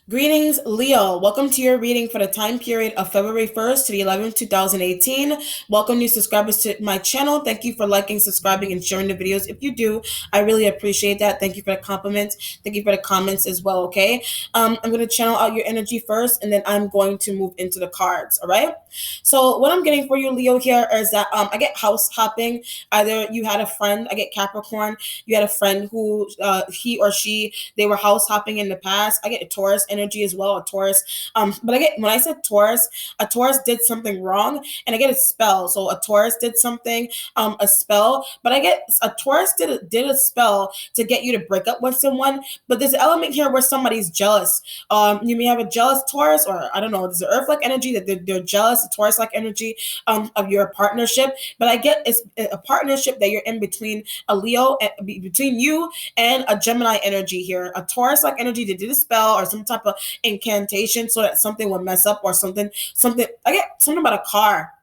Greetings, Leo. Welcome to your reading for the time period of February 1st to the 11th, 2018. Welcome new subscribers to my channel. Thank you for liking, subscribing, and sharing the videos. If you do, I really appreciate that. Thank you for the compliments. Thank you for the comments as well, okay? I'm going to channel out your energy first, and then I'm going to move into the cards, all right? So what I'm getting for you, Leo, here is that I get house hopping. Either you had a friend, I get Capricorn, you had a friend who he or she they were house hopping in the past. I get a Taurus energy as well, a Taurus. But I get when I said Taurus, a Taurus did something wrong, and I get a spell. So a Taurus did something, a spell. But I get a Taurus did a spell to get you to break up with someone. But there's an element here where somebody's jealous. You may have a jealous Taurus, or I don't know. There's an Earth-like energy that they're jealous, a Taurus-like energy of your partnership. But I get it's a partnership that you're in between a Leo, between you and a Gemini energy here, a Taurus like energy that did a spell or some type of incantation so that something would mess up or something. I get something about a car,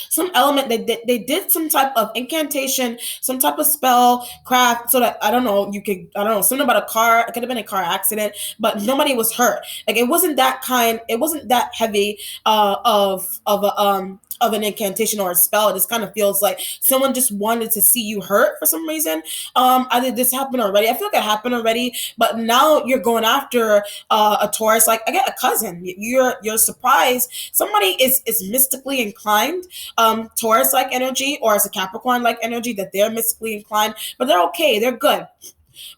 some element that they did some type of incantation, some type of spell craft, so that I don't know, something about a car. It could have been a car accident, but nobody was hurt. Like it wasn't that heavy of an incantation or a spell. It just kind of feels like someone just wanted to see you hurt for some reason. I did this happen already. I feel like it happened already, but now you're going after a Taurus. Like I get a cousin. You're surprised. Somebody is mystically inclined, Taurus like energy, or as a Capricorn like energy, that they're mystically inclined, but they're okay. They're good.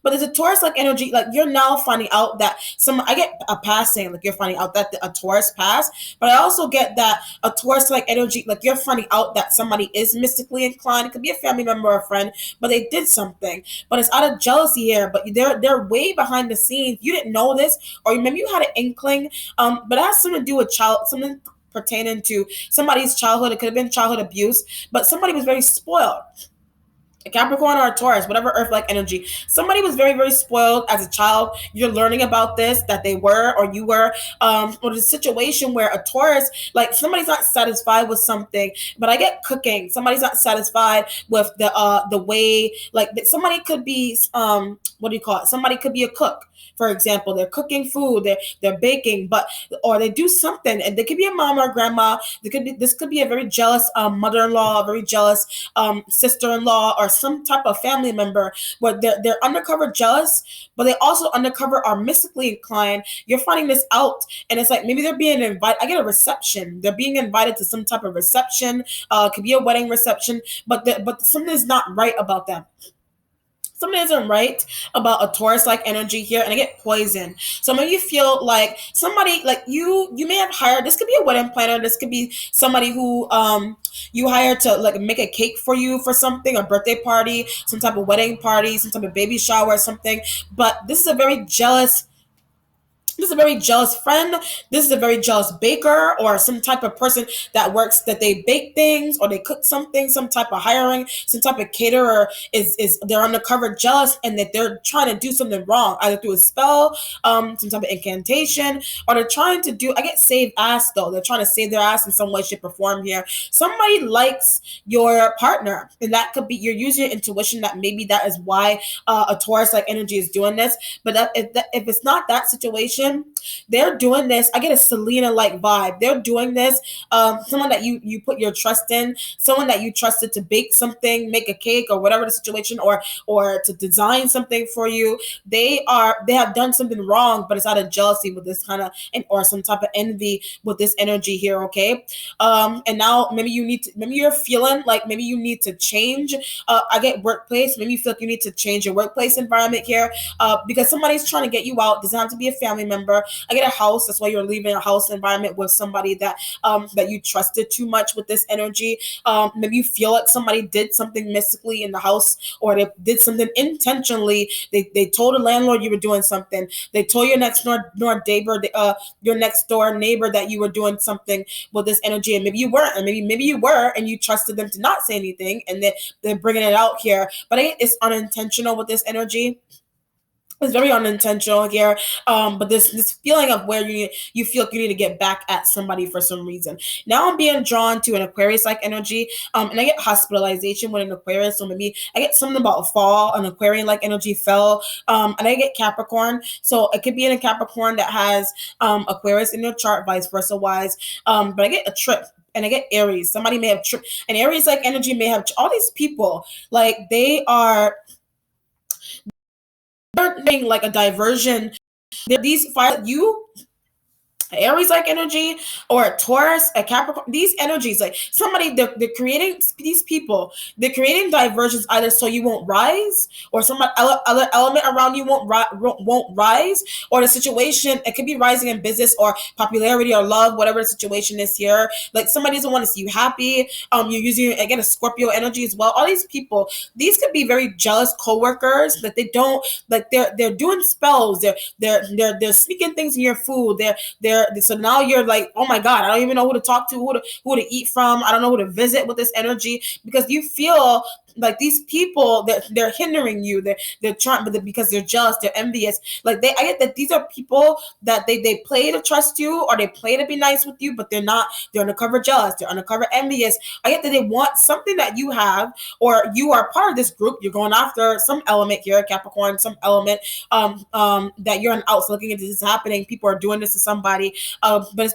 But there's a Taurus like energy, like you're now finding out that I get a passing, like you're finding out that a Taurus passed, but I also get that a Taurus like energy, like you're finding out that somebody is mystically inclined. It could be a family member or a friend, but they did something. But it's out of jealousy here, but they're way behind the scenes. You didn't know this, or maybe you had an inkling, but it has something to do with something pertaining to somebody's childhood. It could have been childhood abuse, but somebody was very spoiled, a Capricorn or a Taurus, whatever Earth-like energy. Somebody was very, very spoiled as a child. You're learning about this, that they were or you were. Or the situation where a Taurus, like somebody's not satisfied with something, but I get cooking. Somebody's not satisfied with the way, like somebody could be what do you call it? Somebody could be a cook. For example, they're cooking food, they're baking, but or they do something, and they could be a mom or a grandma. This could be a very jealous mother-in-law, a very jealous sister-in-law, or some type of family member, where they're undercover jealous, but they also undercover are mystically inclined. You're finding this out, and it's like maybe they're being invited. I get a reception. They're being invited to some type of reception. It could be a wedding reception, but something is not right about them. Something isn't right about a Taurus like energy here, and I get poison. So maybe you feel like somebody, like you may have hired, this could be a wedding planner, this could be somebody who you hired to like make a cake for you for something, a birthday party, some type of wedding party, some type of baby shower or something. But this is a very jealous friend. This is a very jealous baker, or some type of person that they bake things or they cook something, some type of hiring, some type of caterer is they're undercover jealous, and that they're trying to do something wrong, either through a spell, some type of incantation, or they're trying to do, I get save ass though. They're trying to save their ass in some way, shape, or form here. Somebody likes your partner, and that could be you're using your intuition that maybe that is why a Taurus like energy is doing this. But if it's not that situation, they're doing this. I get a Selena like vibe. They're doing this. Someone that you put your trust in, someone that you trusted to bake something, make a cake, or whatever the situation, or to design something for you. They have done something wrong, but it's out of jealousy with this kind of, or some type of envy with this energy here. Okay, and now maybe you're feeling like maybe you need to change. I get workplace. Maybe you feel like you need to change your workplace environment here, because somebody's trying to get you out. Doesn't have to be a family member. I get a house. That's why you're leaving a house environment with somebody that you trusted too much with this energy. Maybe you feel like somebody did something mystically in the house, or they did something intentionally. They told the landlord you were doing something. They told your next door neighbor, your next door neighbor, that you were doing something with this energy, and maybe you weren't, and maybe you were, and you trusted them to not say anything, and they're bringing it out here. But it's unintentional with this energy. It's very unintentional here, but this feeling of where you feel like you need to get back at somebody for some reason. Now I'm being drawn to an Aquarius like energy, and I get hospitalization with an Aquarius. So maybe I get something about a fall, an Aquarian like energy fell, and I get Capricorn. So it could be in a Capricorn that has Aquarius in their chart, vice versa wise. But I get a trip. And I get Aries. Somebody may have tripped, and Aries like energy may have all these people like they're doing like a diversion. These fire you Aries like energy or a Taurus, a Capricorn, these energies, like somebody they're creating these people, they're creating diversions either so you won't rise or some other element around you won't rise, or the situation, it could be rising in business or popularity or love, whatever the situation is here. Like somebody doesn't want to see you happy. You're using again a Scorpio energy as well. All these people, these could be very jealous coworkers that they don't like they're doing spells, they're speaking things in your food, they're so now you're like, oh my god, I don't even know who to talk to, who to eat from. I don't know who to visit with this energy, because you feel like these people that they're hindering you. They're trying, but because they're jealous, they're envious. Like I get that these are people that they play to trust you or they play to be nice with you, but they're not. They're undercover jealous. They're undercover envious. I get that they want something that you have, or you are part of this group. You're going after some element here, Capricorn, some element that you're an outsider looking into this happening. People are doing this to somebody, but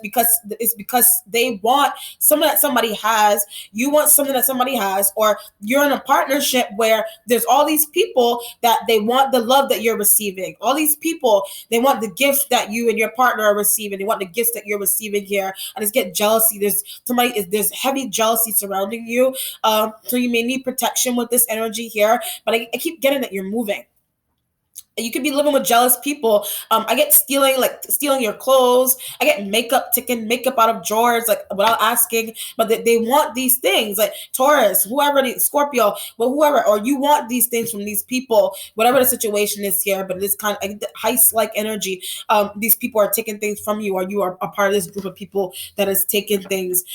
it's because they want something that somebody has. You want something that somebody has, or you're in a partnership where there's all these people that they want the love that you're receiving. All these people, they want the gifts that you and your partner are receiving. They want the gifts that you're receiving here. And it's get jealousy. There's heavy jealousy surrounding you. So you may need protection with this energy here. But I keep getting that you're moving. You could be living with jealous people. I get stealing your clothes. I get taking makeup out of drawers, like without asking. But they want these things, like Taurus, whoever, Scorpio, but whoever, or you want these things from these people, whatever the situation is here. But it's kind of like heist like energy. These people are taking things from you, or you are a part of this group of people that is taking things.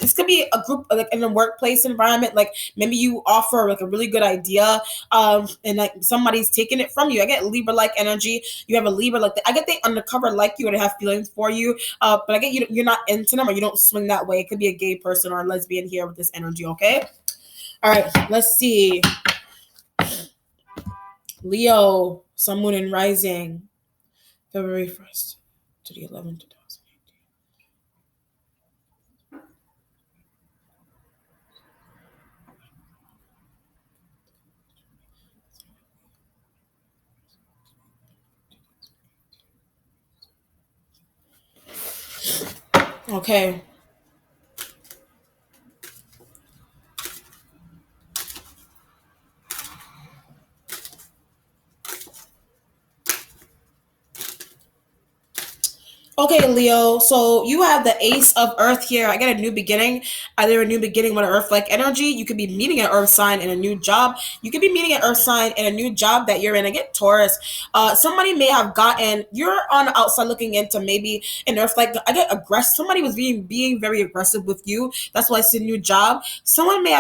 This could be a group like in a workplace environment. Like maybe you offer like a really good idea, and like somebody's taking it from you. I get Libra like energy. You have a Libra like that. I get they undercover like you, or they have feelings for you. But I get you're not into them, or you don't swing that way. It could be a gay person or a lesbian here with this energy. Okay. All right. Let's see. Leo, Sun, Moon, and Rising, February 1st to the 11th. Okay. Okay, Leo. So you have the Ace of Earth here. I get a new beginning, either a new beginning with an Earth-like energy. You could be meeting an Earth sign in a new job. You could be meeting an Earth sign in a new job that you're in. I get Taurus. Somebody may have gotten. You're on the outside looking into maybe an Earth-like. I get aggressive. Somebody was being very aggressive with you. That's why it's a new job. Someone may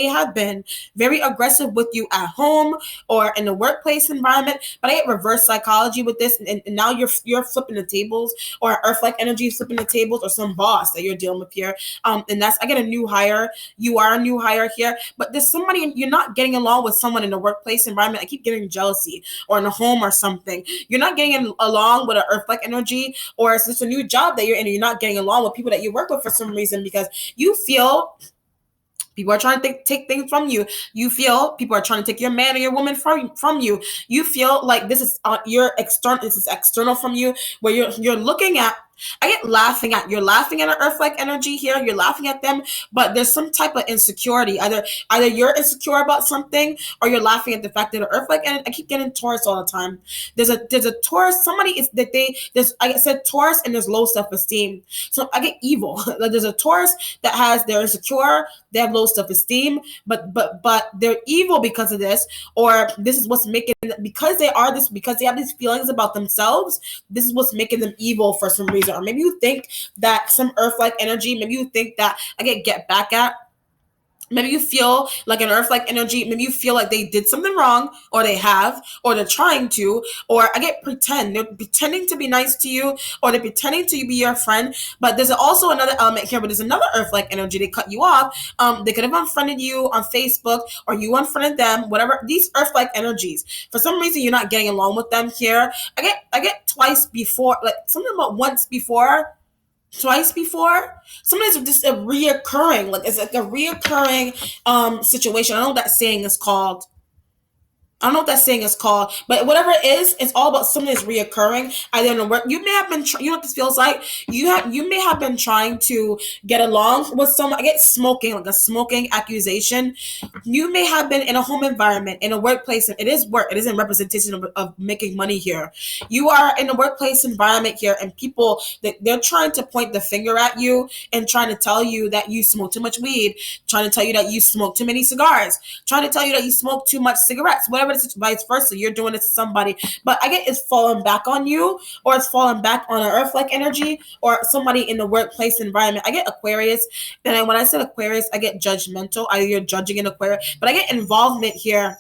have been very aggressive with you at home or in the workplace environment. But I get reverse psychology with this, and now you're flipping the tables, or Earth-like energy flipping the tables, or some boss that you're dealing with here. And that's I get a new hire. You are a new hire here, but there's somebody you're not getting along with someone in the workplace environment. I keep getting jealousy, or in a home or something. You're not getting along with an Earth-like energy, or it's just a new job that you're in, and you're not getting along with people that you work with for some reason, because you feel people are trying to take things from you. You feel people are trying to take your man or your woman from you. You feel like this is your external. This is external from you, where you're looking at. I get laughing at you're laughing at an Earth-like energy here. You're laughing at them, but there's some type of insecurity. Either you're insecure about something, or you're laughing at the fact that an Earth-like. And I keep getting Taurus all the time. There's a Taurus. Somebody is that they there's I said Taurus, and there's low self-esteem. So I get evil. Like there's a Taurus that has they're insecure. They have low self-esteem, but they're evil because of this, or this is what's making because they are this because they have these feelings about themselves. This is what's making them evil for some reason. Or maybe you think that some Earth-like energy, maybe you think that I get back at Maybe you feel like an earth like energy. Maybe you feel like they did something wrong, or they have, or they're trying to, or I get pretend. They're pretending to be nice to you, or they're pretending to be your friend. But there's also another element here, but there's another earth like energy. They cut you off. They could have unfriended you on Facebook, or you unfriended them, whatever. These earth like energies. For some reason, you're not getting along with them here. I get twice before, like something about once before, twice before. Sometimes it's just a reoccurring, like it's like a reoccurring situation. I don't know what that saying is called. I don't know what that saying is called, but whatever it is, it's all about something that's reoccurring. I don't know where you may have been. You know what this feels like? You may have been trying to get along with someone. I get smoking, like a smoking accusation. You may have been in a home environment, in a workplace, and it is work. It isn't representation of making money here. You are in a workplace environment here, and people that they're trying to point the finger at you and trying to tell you that you smoke too much weed, trying to tell you that you smoke too many cigars, trying to tell you that you smoke too much cigarettes, whatever it is, vice versa. You're doing it to somebody, but I get it's falling back on you, or it's falling back on an earth like energy, or somebody in the workplace environment. I get Aquarius, and when I said Aquarius, I get judgmental. You're judging an Aquarius, but I get involvement here.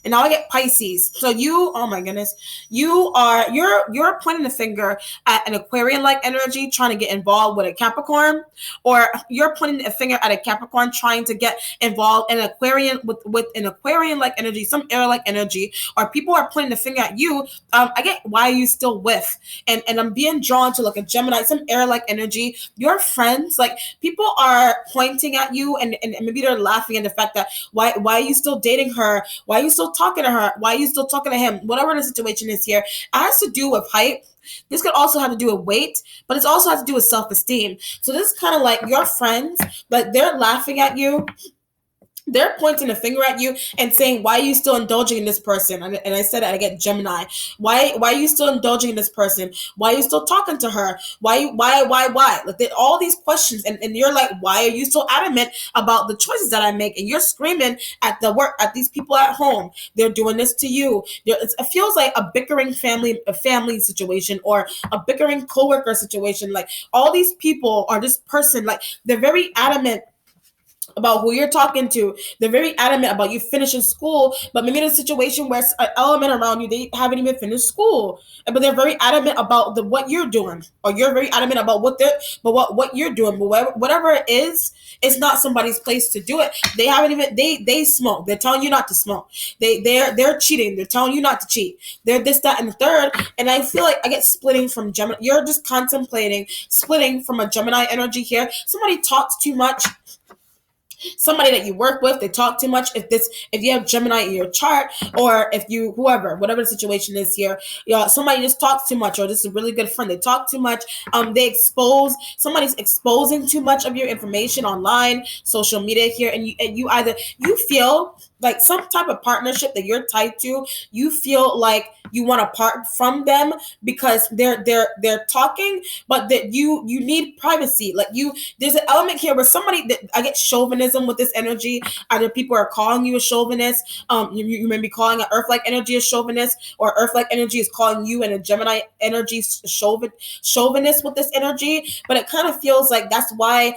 And now I get Pisces. So you, oh my goodness, you're pointing the finger at an Aquarian like energy trying to get involved with a Capricorn, or you're pointing a finger at a Capricorn trying to get involved in an Aquarian with an Aquarian like energy, some air like energy, or people are pointing the finger at you. I get why are you still with, and I'm being drawn to like a Gemini, some air like energy. Your friends, like people are pointing at you, and maybe they're laughing at the fact that why are you still dating her? Why are you still talking to her? Why are you still talking to him? Whatever the situation is here, it has to do with height. This could also have to do with weight, but it's also has to do with self-esteem. So this is kind of like your friends, like they're laughing at you, they're pointing a finger at you and saying, why are you still indulging in this person? And I said that I get Gemini. Why are you still indulging in this person? Why are you still talking to her? Why? Like all these questions, and you're like, why are you so adamant about the choices that I make? And you're screaming at the work, at these people at home. They're doing this to you. It feels like a bickering family situation, or a bickering coworker situation. Like all these people are this person, like they're very adamant about who you're talking to. They're very adamant about you finishing school, but maybe in a situation where it's an element around you, they haven't even finished school, but they're very adamant about the what you're doing, or you're very adamant about what you're doing. But whatever it is, it's not somebody's place to do it. They haven't even they smoke. They're telling you not to smoke. They're cheating. They're telling you not to cheat. They're this, that, and the third. And I feel like I get splitting from Gemini. You're just contemplating splitting from a Gemini energy here. Somebody talks too much, somebody that you work with, they talk too much. If you have Gemini in your chart, or if you whatever the situation is here, somebody just talks too much, or this is a really good friend, they talk too much. Somebody's exposing too much of your information online, social media here, and you either you feel like some type of partnership that you're tied to, you feel like you want to part from them because they're talking, but that you need privacy. Like there's an element here where somebody that I get chauvinism with this energy. Either people are calling you a chauvinist, you may be calling an earth-like energy a chauvinist, or earth-like energy is calling you and a Gemini energy chauvinist with this energy. But it kind of feels like that's why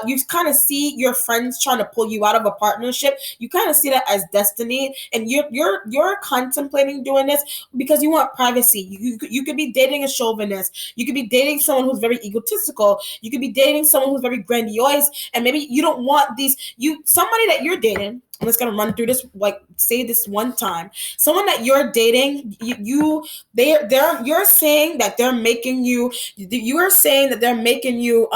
you kind of see your friends trying to pull you out of a partnership. You kind of see that as destiny, and you're contemplating doing this because you want privacy. You could be dating a chauvinist. You could be dating someone who's very egotistical. You could be dating someone who's very grandiose, and maybe you don't want somebody that you're dating. I'm just gonna run through this, like say this one time. Someone that you're dating, you're saying that they're making you. You are saying that they're making you.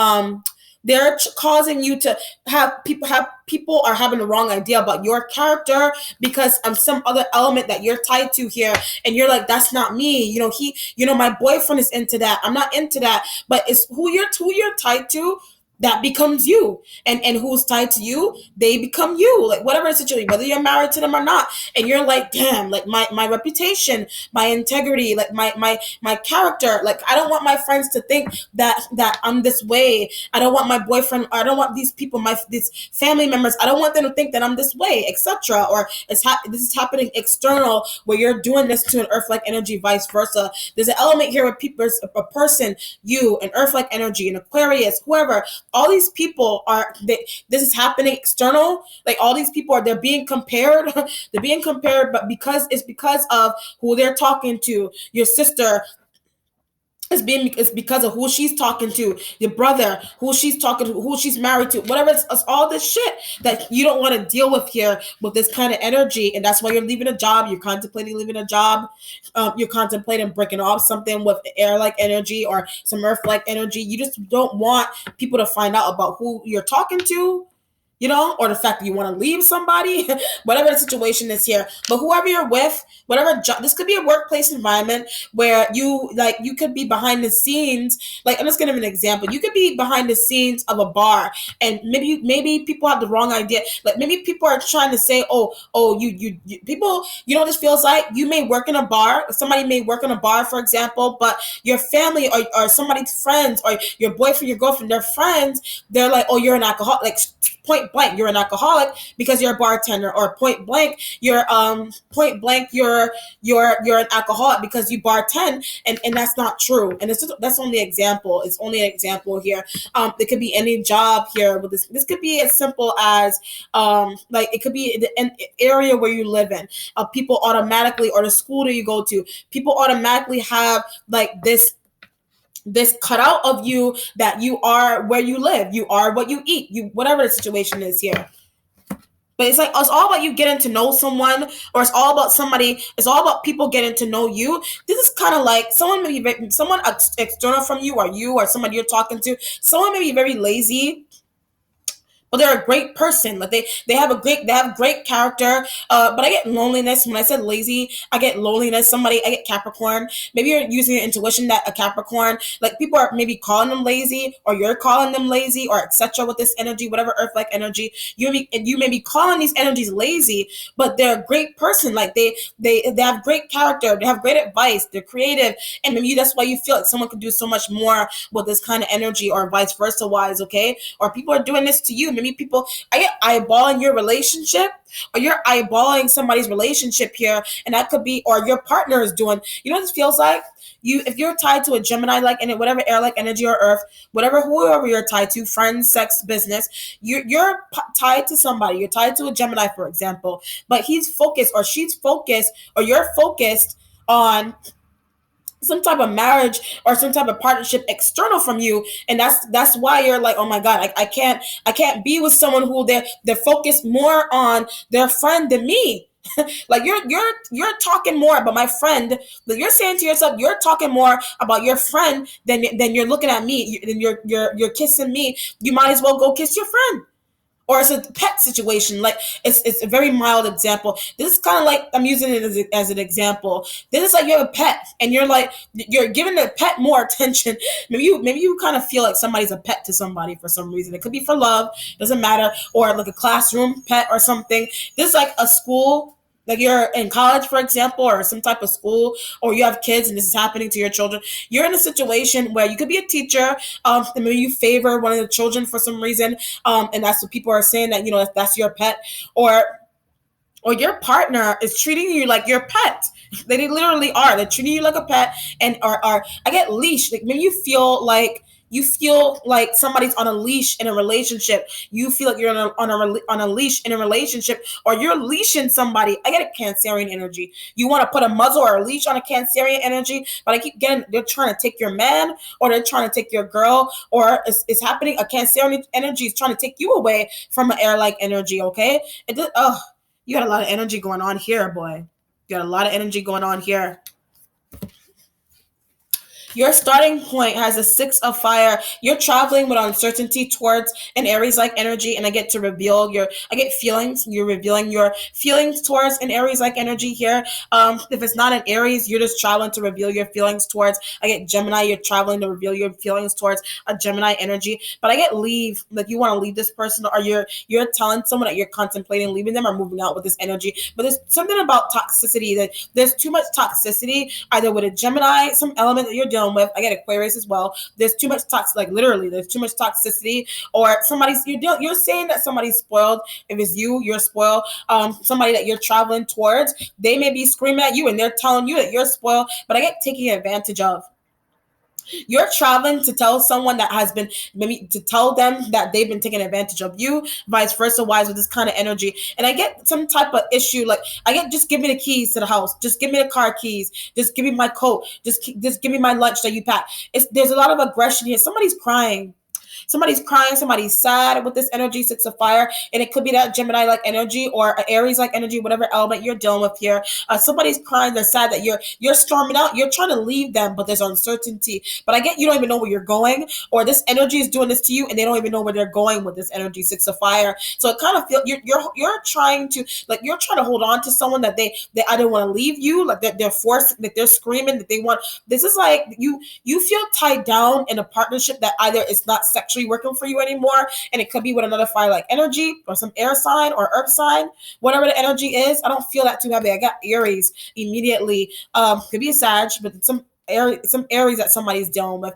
They're causing you to have people are having the wrong idea about your character because of some other element that you're tied to here, and you're like, that's not me. My boyfriend is into that. I'm not into that, but it's who you're tied to. That becomes you, and who's tied to you, they become you. Like whatever the situation, whether you're married to them or not, and you're like, damn, like my reputation, my integrity, like my character. Like I don't want my friends to think that I'm this way. I don't want my boyfriend. I don't want these people, these family members. I don't want them to think that I'm this way, etc. Or this is happening external where you're doing this to an earth-like energy, vice versa. There's an element here where a person, you, an earth-like energy, an Aquarius, whoever. all these people this is happening external. Like all these people they're being compared. They're being compared, but because of who they're talking to. Your sister, it's because of who she's talking to, your brother, who she's talking to, who she's married to, whatever. It's all this shit that you don't want to deal with here with this kind of energy, and that's why you're leaving a job. You're contemplating leaving a job. You're contemplating breaking off something with air-like energy or some earth-like energy. You just don't want people to find out about who you're talking to, or the fact that you want to leave somebody, whatever the situation is here. But whoever you're with, whatever job, this could be a workplace environment where you could be behind the scenes. Like, I'm just gonna give an example. You could be behind the scenes of a bar, and maybe people have the wrong idea. Like maybe people are trying to say, you people, this feels like you may work in a bar. Somebody may work in a bar, for example, but your family or somebody's friends or your boyfriend, your girlfriend, their friends, they're like, oh, you're an alcoholic. Like point blank, you're an alcoholic because you're a bartender, or point blank you're an alcoholic because you bartend, and that's not true. And that's only an example. It's only an example here. It could be any job here with this could be as simple as like it could be an area where you live in. People automatically, or the school that you go to, people automatically have like this cutout of you, that you are where you live, you are what you eat, you whatever the situation is here. But it's like it's all about you getting to know someone, or it's all about somebody. It's all about people getting to know you. This is kind of like someone external from you, or somebody you're talking to. Someone may be very lazy, but they're a great person. Like they have great character. But I get loneliness when I said lazy. I get loneliness. I get Capricorn. Maybe you're using your intuition that a Capricorn, like people are maybe calling them lazy, or you're calling them lazy, or etc. With this energy, whatever earth-like energy, you may be calling these energies lazy, but they're a great person. Like they have great character. They have great advice. They're creative, and maybe that's why you feel like someone could do so much more with this kind of energy, or vice versa wise. Okay, or people are doing this to you. Maybe people, I get eyeballing your relationship, or you're eyeballing somebody's relationship here, and that could be, or your partner is doing. What this feels like? If you're tied to a Gemini, like in it, whatever air like energy or earth, whoever you're tied to, friends, sex, business, you're tied to somebody. You're tied to a Gemini, for example, but he's focused, or she's focused, or you're focused on some type of marriage or some type of partnership external from you, and that's why you're like, oh my god, I can't be with someone who they're focused more on their friend than me. Like you're talking more about my friend. Like you're saying to yourself, you're talking more about your friend than you're looking at me. Then you're kissing me. You might as well go kiss your friend. Or it's a pet situation. Like it's a very mild example. This is kind of like, I'm using it as an example. This is like you have a pet, and you're giving the pet more attention. Maybe you kind of feel like somebody's a pet to somebody for some reason. It could be for love, doesn't matter, or like a classroom pet or something. This is like a school. Like you're in college, for example, or some type of school, or you have kids and this is happening to your children. You're in a situation where you could be a teacher, and maybe you favor one of the children for some reason, and that's what people are saying, that that's your pet, or your partner is treating you like your pet. They literally are. They're treating you like a pet, and I get leash. Like maybe you feel like somebody's on a leash in a relationship. You feel like you're on a leash in a relationship, or you're leashing somebody. I get a Cancerian energy. You want to put a muzzle or a leash on a Cancerian energy, but I keep getting they're trying to take your man, or they're trying to take your girl, or it's happening. A Cancerian energy is trying to take you away from an air-like energy. Okay, you got a lot of energy going on here, boy. You got a lot of energy going on here. Your starting point has a 6 of fire. You're traveling with uncertainty towards an Aries-like energy, and I get feelings. You're revealing your feelings towards an Aries-like energy here. If it's not an Aries, you're just traveling to reveal your feelings towards. I get Gemini. You're traveling to reveal your feelings towards a Gemini energy. But I get leave. Like you want to leave this person, or you're telling someone that you're contemplating leaving them or moving out with this energy. But there's something about toxicity, that there's too much toxicity either with a Gemini, some element that you're dealing with. I get Aquarius as well. There's too much like literally, there's too much toxicity, or you're saying that somebody's spoiled. If it's you're spoiled. Somebody that you're traveling towards, they may be screaming at you and they're telling you that you're spoiled, but I get taking advantage of. You're traveling to tell someone that has been, maybe to tell them that they've been taking advantage of you, vice versa wise with this kind of energy. And I get some type of issue, like I get, just give me the keys to the house, just give me the car keys, just give me my coat, just give me my lunch that you pack. It's, there's a lot of aggression here. Somebody's crying. Somebody's crying, somebody's sad with this energy, six of fire, and it could be that Gemini like energy or Aries like energy, whatever element you're dealing with here. Somebody's crying, they're sad that you're storming out, you're trying to leave them, but there's uncertainty. But I get you don't even know where you're going, or this energy is doing this to you, and they don't even know where they're going with this energy, six of fire. So it kind of feel you're trying to, like, you're trying to hold on to someone that they either want to leave you, like they're forced, like they're screaming that they want. This is like you feel tied down in a partnership that either is not sexually working for you anymore, and it could be with another fire like energy or some air sign or earth sign, whatever the energy is. I don't feel that too heavy. I got Aries immediately. Could be a Sag, but it's some Aries that somebody's dealing with.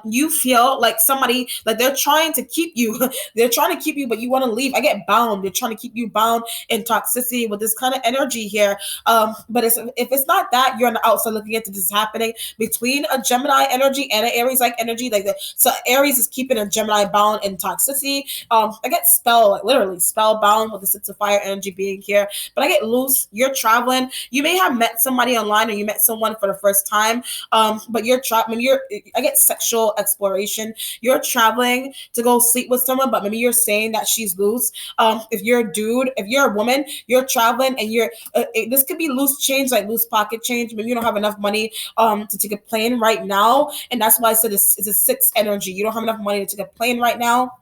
You feel like somebody, like they're trying to keep you, they're trying to keep you, but you want to leave. I get bound. They're trying to keep you bound in toxicity with this kind of energy here. But if it's not that, you're on the outside looking into this happening between a Gemini energy and an Aries like energy. Like so Aries is keeping a Gemini bound in toxicity. I get spell, like literally spellbound with the six of fire energy being here. But I get loose. You're traveling. You may have met somebody online, or you met someone for the first time. But you're traveling. I get sexual exploration. You're traveling to go sleep with someone, but maybe you're saying that she's loose. If you're a dude, if you're a woman, you're traveling and this could be loose change, like loose pocket change. Maybe you don't have enough money to take a plane right now, and that's why I said it's a six energy. You don't have enough money to take a plane right now,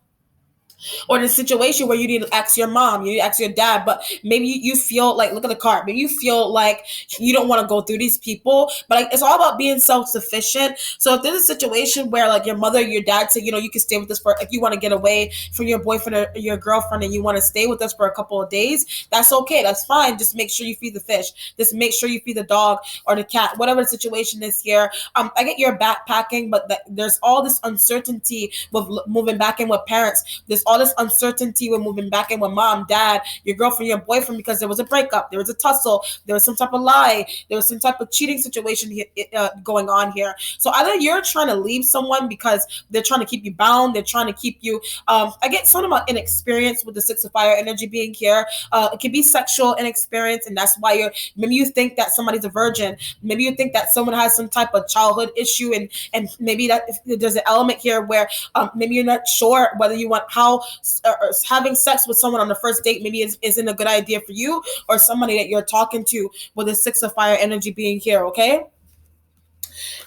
or the situation where you need to ask your mom, you need to ask your dad, but maybe you feel like, look at the card, maybe you feel like you don't want to go through these people, but like it's all about being self-sufficient. So if there's a situation where like your mother, your dad say, you can stay with us for, if you want to get away from your boyfriend or your girlfriend and you want to stay with us for a couple of days, that's okay, that's fine. Just make sure you feed the fish, just make sure you feed the dog or the cat, whatever the situation is here. I get your backpacking, but there's all this uncertainty with moving back in with parents. There's all this uncertainty with moving back in with mom, dad, your girlfriend, your boyfriend, because there was a breakup, there was a tussle, there was some type of lie, there was some type of cheating situation going on here. So either you're trying to leave someone because they're trying to keep you bound, they're trying to keep you. I get something about inexperience with the six of fire energy being here. It can be sexual inexperience, and that's why maybe you think that somebody's a virgin, maybe you think that someone has some type of childhood issue, and maybe that if there's an element here where maybe you're not sure whether you want how having sex with someone on the first date maybe isn't a good idea for you, or somebody that you're talking to with a six of fire energy being here. Okay,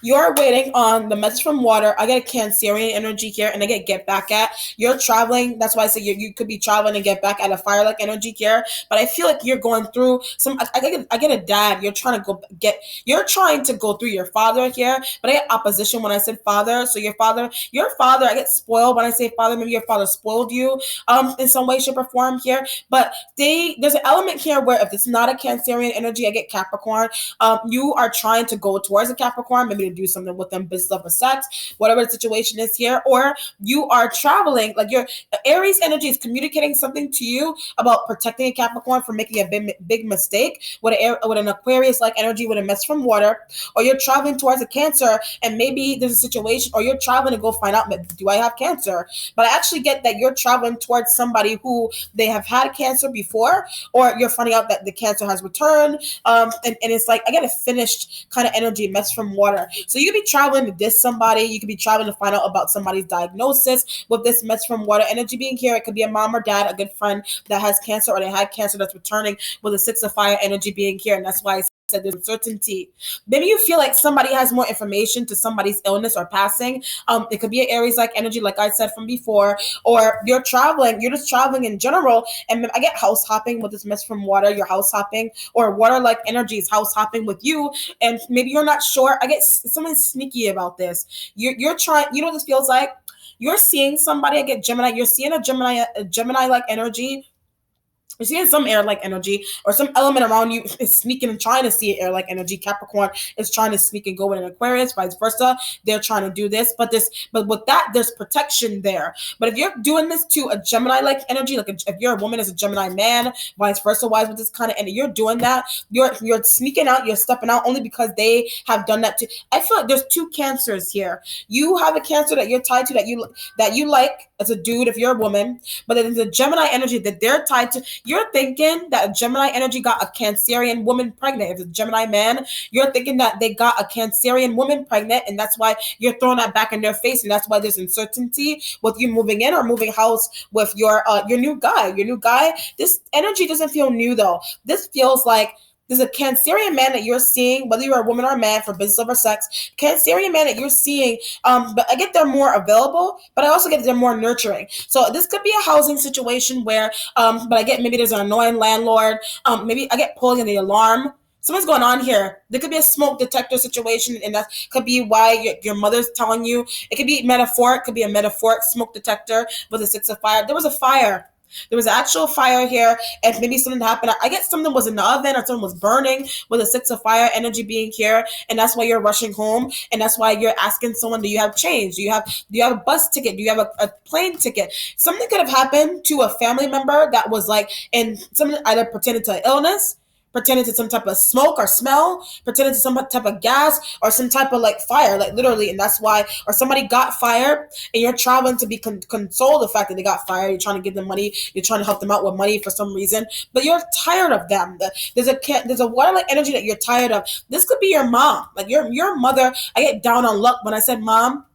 you're waiting on the message from water. I get a Cancerian energy here, and I get back at. You're traveling. That's why I say you could be traveling and get back at a fire like energy here. But I feel like you're going through some. I get a dad. You're trying to go get. You're trying to go through your father here, but I get opposition when I said father. So your father. I get spoiled when I say father. Maybe your father spoiled you in some way, shape, or form here. But there's an element here where if it's not a Cancerian energy, I get Capricorn. You are trying to go towards a Capricorn, maybe to do something with them, business of a sex, whatever the situation is here, or you are traveling, like your Aries energy is communicating something to you about protecting a Capricorn from making a big mistake with an Aquarius like energy with a mess from water, or you're traveling towards a Cancer and maybe there's a situation, or you're traveling to go find out, do I have Cancer? But I actually get that you're traveling towards somebody who they have had Cancer before, or you're finding out that the Cancer has returned, and it's like I get a finished kind of energy mess from water. So you could be traveling to diss somebody. You could be traveling to find out about somebody's diagnosis with this mess from water energy being here. It could be a mom or dad, a good friend that has Cancer, or they had Cancer that's returning with a six of fire energy being here. And that's why I said there's uncertainty. Maybe you feel like somebody has more information to somebody's illness or passing. It could be an Aries like energy, like I said from before, or you're just traveling in general. And I get house hopping with this mess from water. You're house hopping, or water like energy is house hopping with you. And maybe you're not sure. I get something sneaky about this. You're trying, what this feels like? You're seeing somebody, I get Gemini, you're seeing a Gemini like energy you're seeing some air-like energy, or some element around you is sneaking and trying to see air-like energy. Capricorn is trying to sneak and go in an Aquarius, vice versa. They're trying to do this, but with that, there's protection there. But if you're doing this to a Gemini-like energy, like if you're a woman as a Gemini man, vice versa, wise with this kind of energy, you're doing that. You're sneaking out. You're stepping out only because they have done that too. I feel like there's two Cancers here. You have a Cancer that you're tied to, that you like as a dude if you're a woman, but then there's a Gemini energy that they're tied to. You're thinking that a Gemini energy got a Cancerian woman pregnant. If it's a Gemini man, you're thinking that they got a Cancerian woman pregnant, and that's why you're throwing that back in their face, and that's why there's uncertainty with you moving in or moving house with your new guy. Your new guy. This energy doesn't feel new though. This feels like there's a Cancerian man that you're seeing, whether you're a woman or a man, for business over sex. Cancerian man that you're seeing, but I get they're more available, but I also get they're more nurturing. So this could be a housing situation where, but I get maybe there's an annoying landlord. Maybe I get pulling in the alarm. Something's going on here. There could be a smoke detector situation, and that could be why your mother's telling you. It could be metaphoric. Could be a metaphoric smoke detector with a 6 of fire. There was a fire. There was an actual fire here, and maybe something happened. I guess something was in the oven or something was burning with a 6 of fire energy being here, and that's why you're rushing home, and that's why you're asking someone, do you have change? Do you have a bus ticket? Do you have a plane ticket? Something could have happened to a family member that was like in something either pertaining to illness, pertaining to some type of smoke or smell, pertaining to some type of gas or some type of like fire, like literally. And that's why, or somebody got fired and you're traveling to be console the fact that they got fired. You're trying to give them money. You're trying to help them out with money for some reason, but you're tired of them. There's a water-like energy that you're tired of. This could be your mom, like your mother. I get down on luck when I said mom.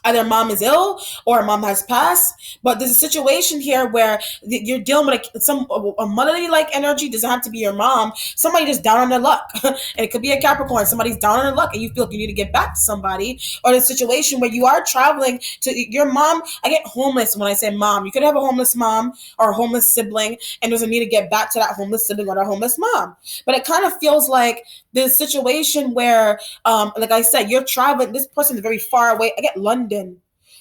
Either mom is ill or mom has passed, but there's a situation here where you're dealing with a motherly like energy. Doesn't have to be your mom. Somebody just down on their luck, and it could be a Capricorn. Somebody's down on their luck, and you feel like you need to get back to somebody. Or the situation where you are traveling to your mom. I get homeless when I say mom. You could have a homeless mom or a homeless sibling, and there's a need to get back to that homeless sibling or that homeless mom. But it kind of feels like there's a situation where, like I said, you're traveling. This person is very far away. I get London.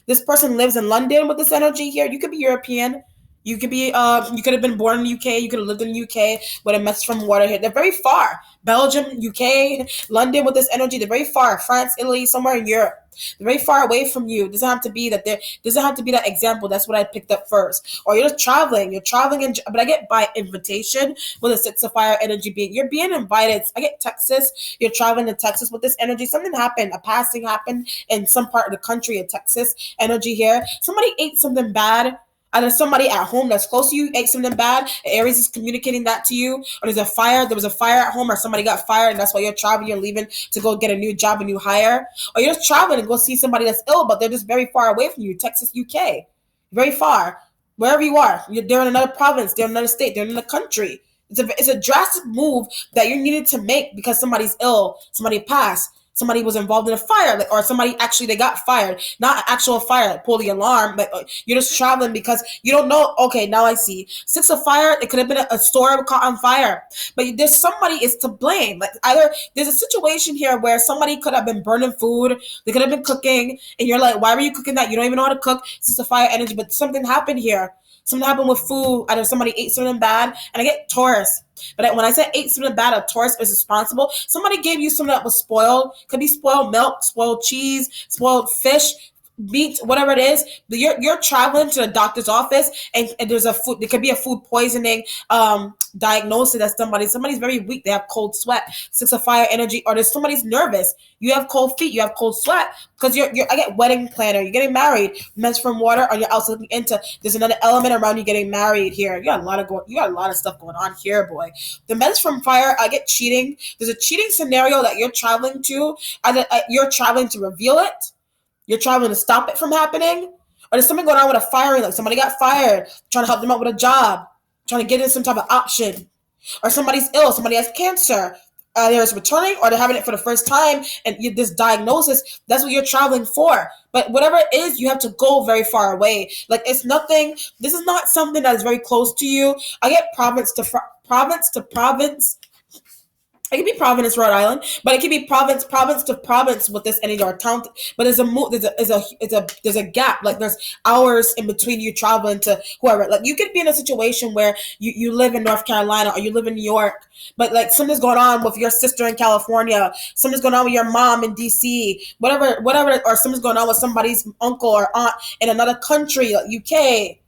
This person lives in London with this energy here. You could be European. You could be you could have been born in the UK. You could have lived in the UK with a mess from water here. They're very far. Belgium, UK, London with this energy. They're very far. France, Italy, somewhere in Europe. They're very far away from you. It doesn't have to be that there doesn't have to be that example. That's what I picked up first. Or you're just traveling. You're traveling but I get by invitation with a 6 of fire energy being. You're being invited. I get Texas. You're traveling to Texas with this energy. Something happened. A passing happened in some part of the country in Texas. Energy here. Somebody ate something bad. Either somebody at home that's close to you ate something bad, Aries is communicating that to you, or there's a fire, there was a fire at home, or somebody got fired, and that's why you're traveling, you're leaving to go get a new job, a new hire, or you're just traveling and go see somebody that's ill, but they're just very far away from you, Texas, UK, very far, wherever you are, they're in another province, they're in another state, they're in another country. It's a drastic move that you needed to make because somebody's ill, somebody passed. Somebody was involved in a fire, or somebody actually they got fired, not an actual fire, like pull the alarm, but you're just traveling because you don't know. Okay, now I see 6 of fire. It could have been a store caught on fire, but there's somebody is to blame. Like either there's a situation here where somebody could have been burning food, they could have been cooking, and you're like, why were you cooking that? You don't even know how to cook. 6 of fire energy, but something happened here. Something happened with food. Either somebody ate something bad, and I get Taurus. But when I said ate something bad, a Taurus is responsible. Somebody gave you something that was spoiled. Could be spoiled milk, spoiled cheese, spoiled fish, meat, whatever it is. But you're traveling to the doctor's office, and there's a food. There could be a food poisoning diagnosis that somebody's very weak. They have cold sweat, 6 of fire energy, or there's somebody's nervous. You have cold feet. You have cold sweat because you're. I get wedding planner. You're getting married. Men's from water, or you're also looking into. There's another element around you getting married here. You got a lot of stuff going on here, boy. The men's from fire. I get cheating. There's a cheating scenario that you're traveling to. Either you're traveling to reveal it. You're traveling to stop it from happening, or there's something going on with a firing. Like somebody got fired, trying to help them out with a job, trying to get in some type of option, or somebody's ill. Somebody has cancer. They're returning, or they're having it for the first time, and this diagnosis, that's what you're traveling for. But whatever it is, you have to go very far away. Like it's nothing, this is not something that is very close to you. I get province to province. It could be Providence, Rhode Island, but it could be province to province with this energy or town. But there's a move. There's a gap. Like there's hours in between you traveling to whoever. Like you could be in a situation where you live in North Carolina or you live in New York, but like something's going on with your sister in California. Something's going on with your mom in DC. Whatever, or something's going on with somebody's uncle or aunt in another country, like UK,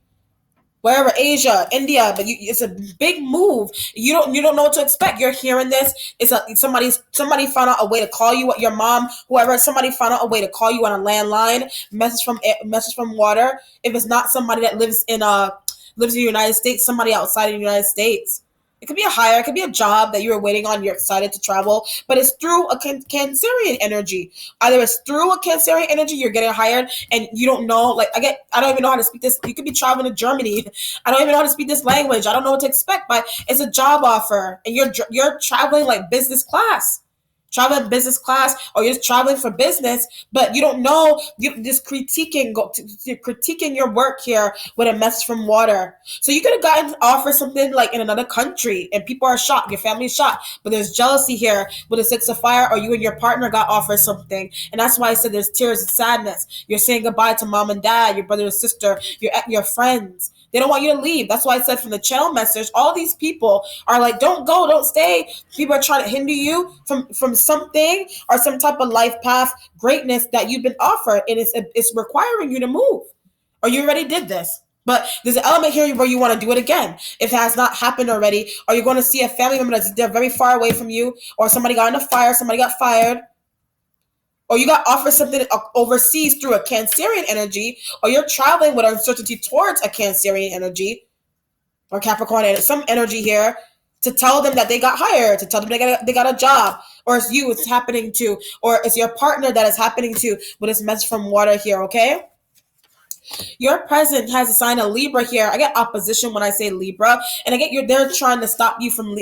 wherever, Asia, India, but it's a big move. You don't know what to expect. You're hearing this. Somebody found out a way to call you, your mom, whoever. Somebody found out a way to call you on a landline. Message from water. If it's not somebody that lives in the United States, somebody outside of the United States. It could be a hire, it could be a job that you were waiting on, you're excited to travel, but it's through a Cancerian energy. Either it's through a Cancerian energy, you're getting hired, and you don't know, like, I don't even know how to speak this. You could be traveling to Germany. I don't even know how to speak this language. I don't know what to expect, but it's a job offer, and you're traveling like business class. Traveling business class, or you're just traveling for business, but you don't know. You're just critiquing your work here with a message from water. So you could have gotten offered something like in another country, and people are shocked. Your family is shocked, but there's jealousy here with a Six of Fire, or you and your partner got offered something, and that's why I said there's tears of sadness. You're saying goodbye to mom and dad, your brother and sister, your friends. They don't want you to leave. That's why I said from the channel message, all these people are like, don't go, don't stay. People are trying to hinder you from something or some type of life path, greatness that you've been offered, and it's requiring you to move. Or you already did this. But there's an element here where you want to do it again. If it has not happened already, or you're going to see a family member they're very far away from you, or somebody got in a fire, somebody got fired, or you got offered something overseas through a Cancerian energy, or you're traveling with uncertainty towards a Cancerian energy, or Capricorn, and some energy here to tell them that they got hired, to tell them they got a job, or it's you it's happening to, or it's your partner that is happening to with this message from water here, okay? Your present has a sign of Libra here. I get opposition when I say Libra, and I get they're trying to stop you from.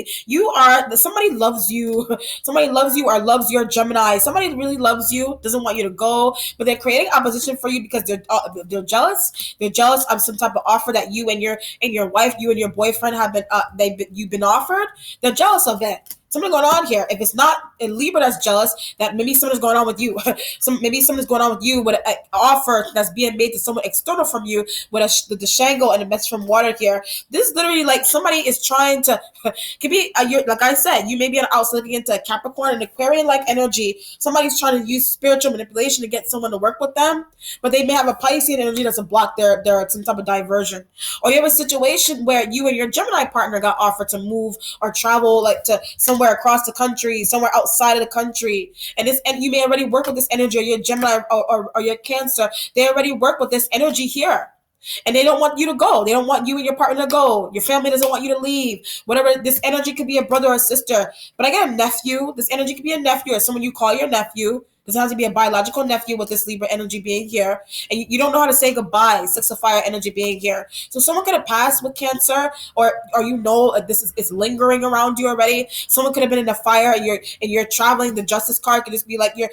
Somebody loves you. Somebody loves you or loves your Gemini. Somebody really loves you, doesn't want you to go, but they're creating opposition for you because they're jealous. They're jealous of some type of offer that you and your wife, you and your boyfriend have been you've been offered. They're jealous of it. Something going on here. If it's not a Libra that's jealous, that maybe something's going on with you. Maybe something's going on with you with an offer that's being made to someone external from you with the Shango and a message from water here. This is literally like somebody is trying to, could be, like I said, you may be an outside looking into a Capricorn and Aquarian-like energy. Somebody's trying to use spiritual manipulation to get someone to work with them, but they may have a Piscean energy that's a block their some type of diversion. Or you have a situation where you and your Gemini partner got offered to move or travel like to somewhere across the country, somewhere outside of the country, and you may already work with this energy, or your Gemini or your Cancer, they already work with this energy here, and they don't want you to go. They don't want you and your partner to go. Your family doesn't want you to leave. Whatever, this energy could be a brother or a sister, but I get a nephew. This energy could be a nephew or someone you call your nephew. Doesn't have to be a biological nephew with this Libra energy being here. And you don't know how to say goodbye. Six of Fire energy being here. So someone could have passed with Cancer, or this is lingering around you already. Someone could have been in the fire, and you're traveling. The Justice card could just be like you're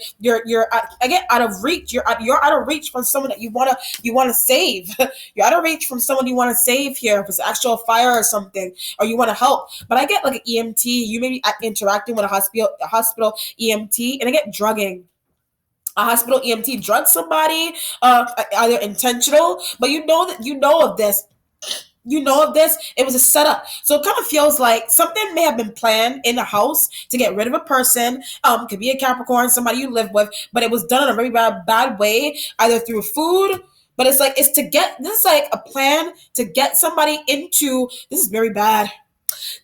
again out of reach. You're out of reach from someone that you wanna save. You're out of reach from someone you want to save here. If it's actual fire or something, or you want to help. But I get like an EMT. You may be interacting with a hospital EMT, and I get drugging. A hospital EMT drugged somebody, either intentional, but you know of this. You know of this. It was a setup. So it kind of feels like something may have been planned in the house to get rid of a person. Could be a Capricorn, somebody you live with, but it was done in a very bad way, either through food. But this is like a plan to get somebody into, this is very bad.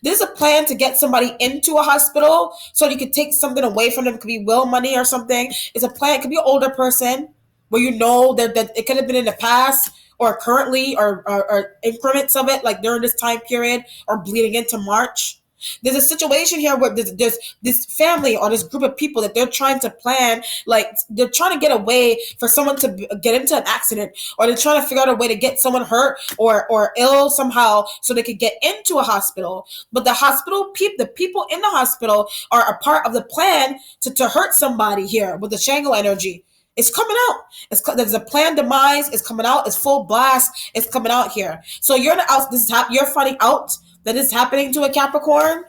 There's a plan to get somebody into a hospital so you could take something away from them. It could be will money or something. It's a plan. It could be an older person where you know that it could have been in the past or currently or increments of it, like during this time period or bleeding into March. There's a situation here where there's this family or this group of people that they're trying to plan, like they're trying to get a way for someone to get into an accident, or they're trying to figure out a way to get someone hurt or ill somehow so they could get into a hospital. But the people in the hospital are a part of the plan to hurt somebody here with the Shango energy. It's coming out. There's a planned demise. It's coming out. It's full blast. It's coming out here. So you're finding out that is happening to a Capricorn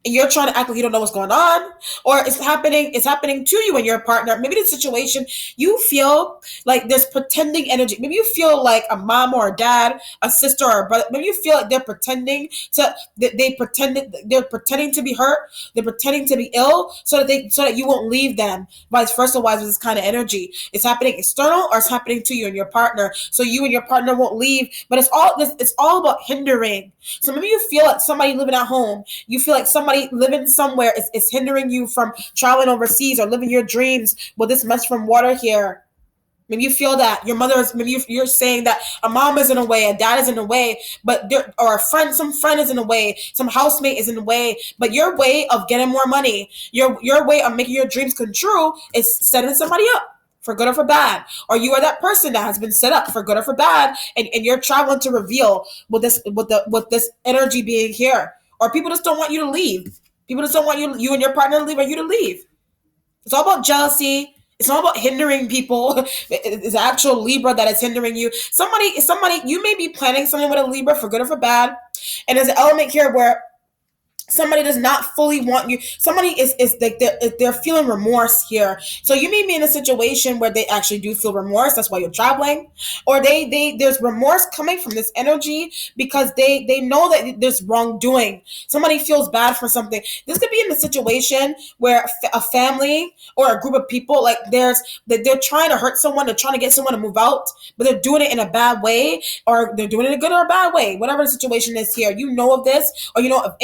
and you're trying to act like you don't know what's going on, or it's happening to you and your partner. Maybe the situation you feel like there's pretending energy. Maybe you feel like a mom or a dad, a sister or a brother. Maybe you feel like they're pretending to they're pretending to be hurt, they're pretending to be ill so that you won't leave them. Vice versa wise with this kind of energy. It's happening external or it's happening to you and your partner. So you and your partner won't leave. But it's all about hindering. So maybe you feel like somebody living at home, you feel like somebody living somewhere is hindering you from traveling overseas or living your dreams with this mess from water here. Maybe you feel that your mother is. Maybe you're saying that a mom is in a way, a dad is in a way, but or a friend, some friend is in a way, some housemate is in a way. But your way of getting more money, your way of making your dreams come true, is setting somebody up for good or for bad. Or you are that person that has been set up for good or for bad, and you're traveling to reveal with this energy being here. Or people just don't want you to leave. People just don't want you and your partner to leave, or you to leave. It's all about jealousy. It's all about hindering people. It's actual Libra that is hindering you. Somebody, you may be planning something with a Libra for good or for bad. And there's an element here where somebody does not fully want you. Somebody is like they're feeling remorse here. So you may be in a situation where they actually do feel remorse. That's why you're traveling, or they there's remorse coming from this energy because they know that there's wrongdoing. Somebody feels bad for something. This could be in a situation where a family or a group of people, like they're trying to hurt someone, they're trying to get someone to move out, but they're doing it in a bad way, or they're doing it in a good or a bad way. Whatever the situation is here, you know of this, or you know of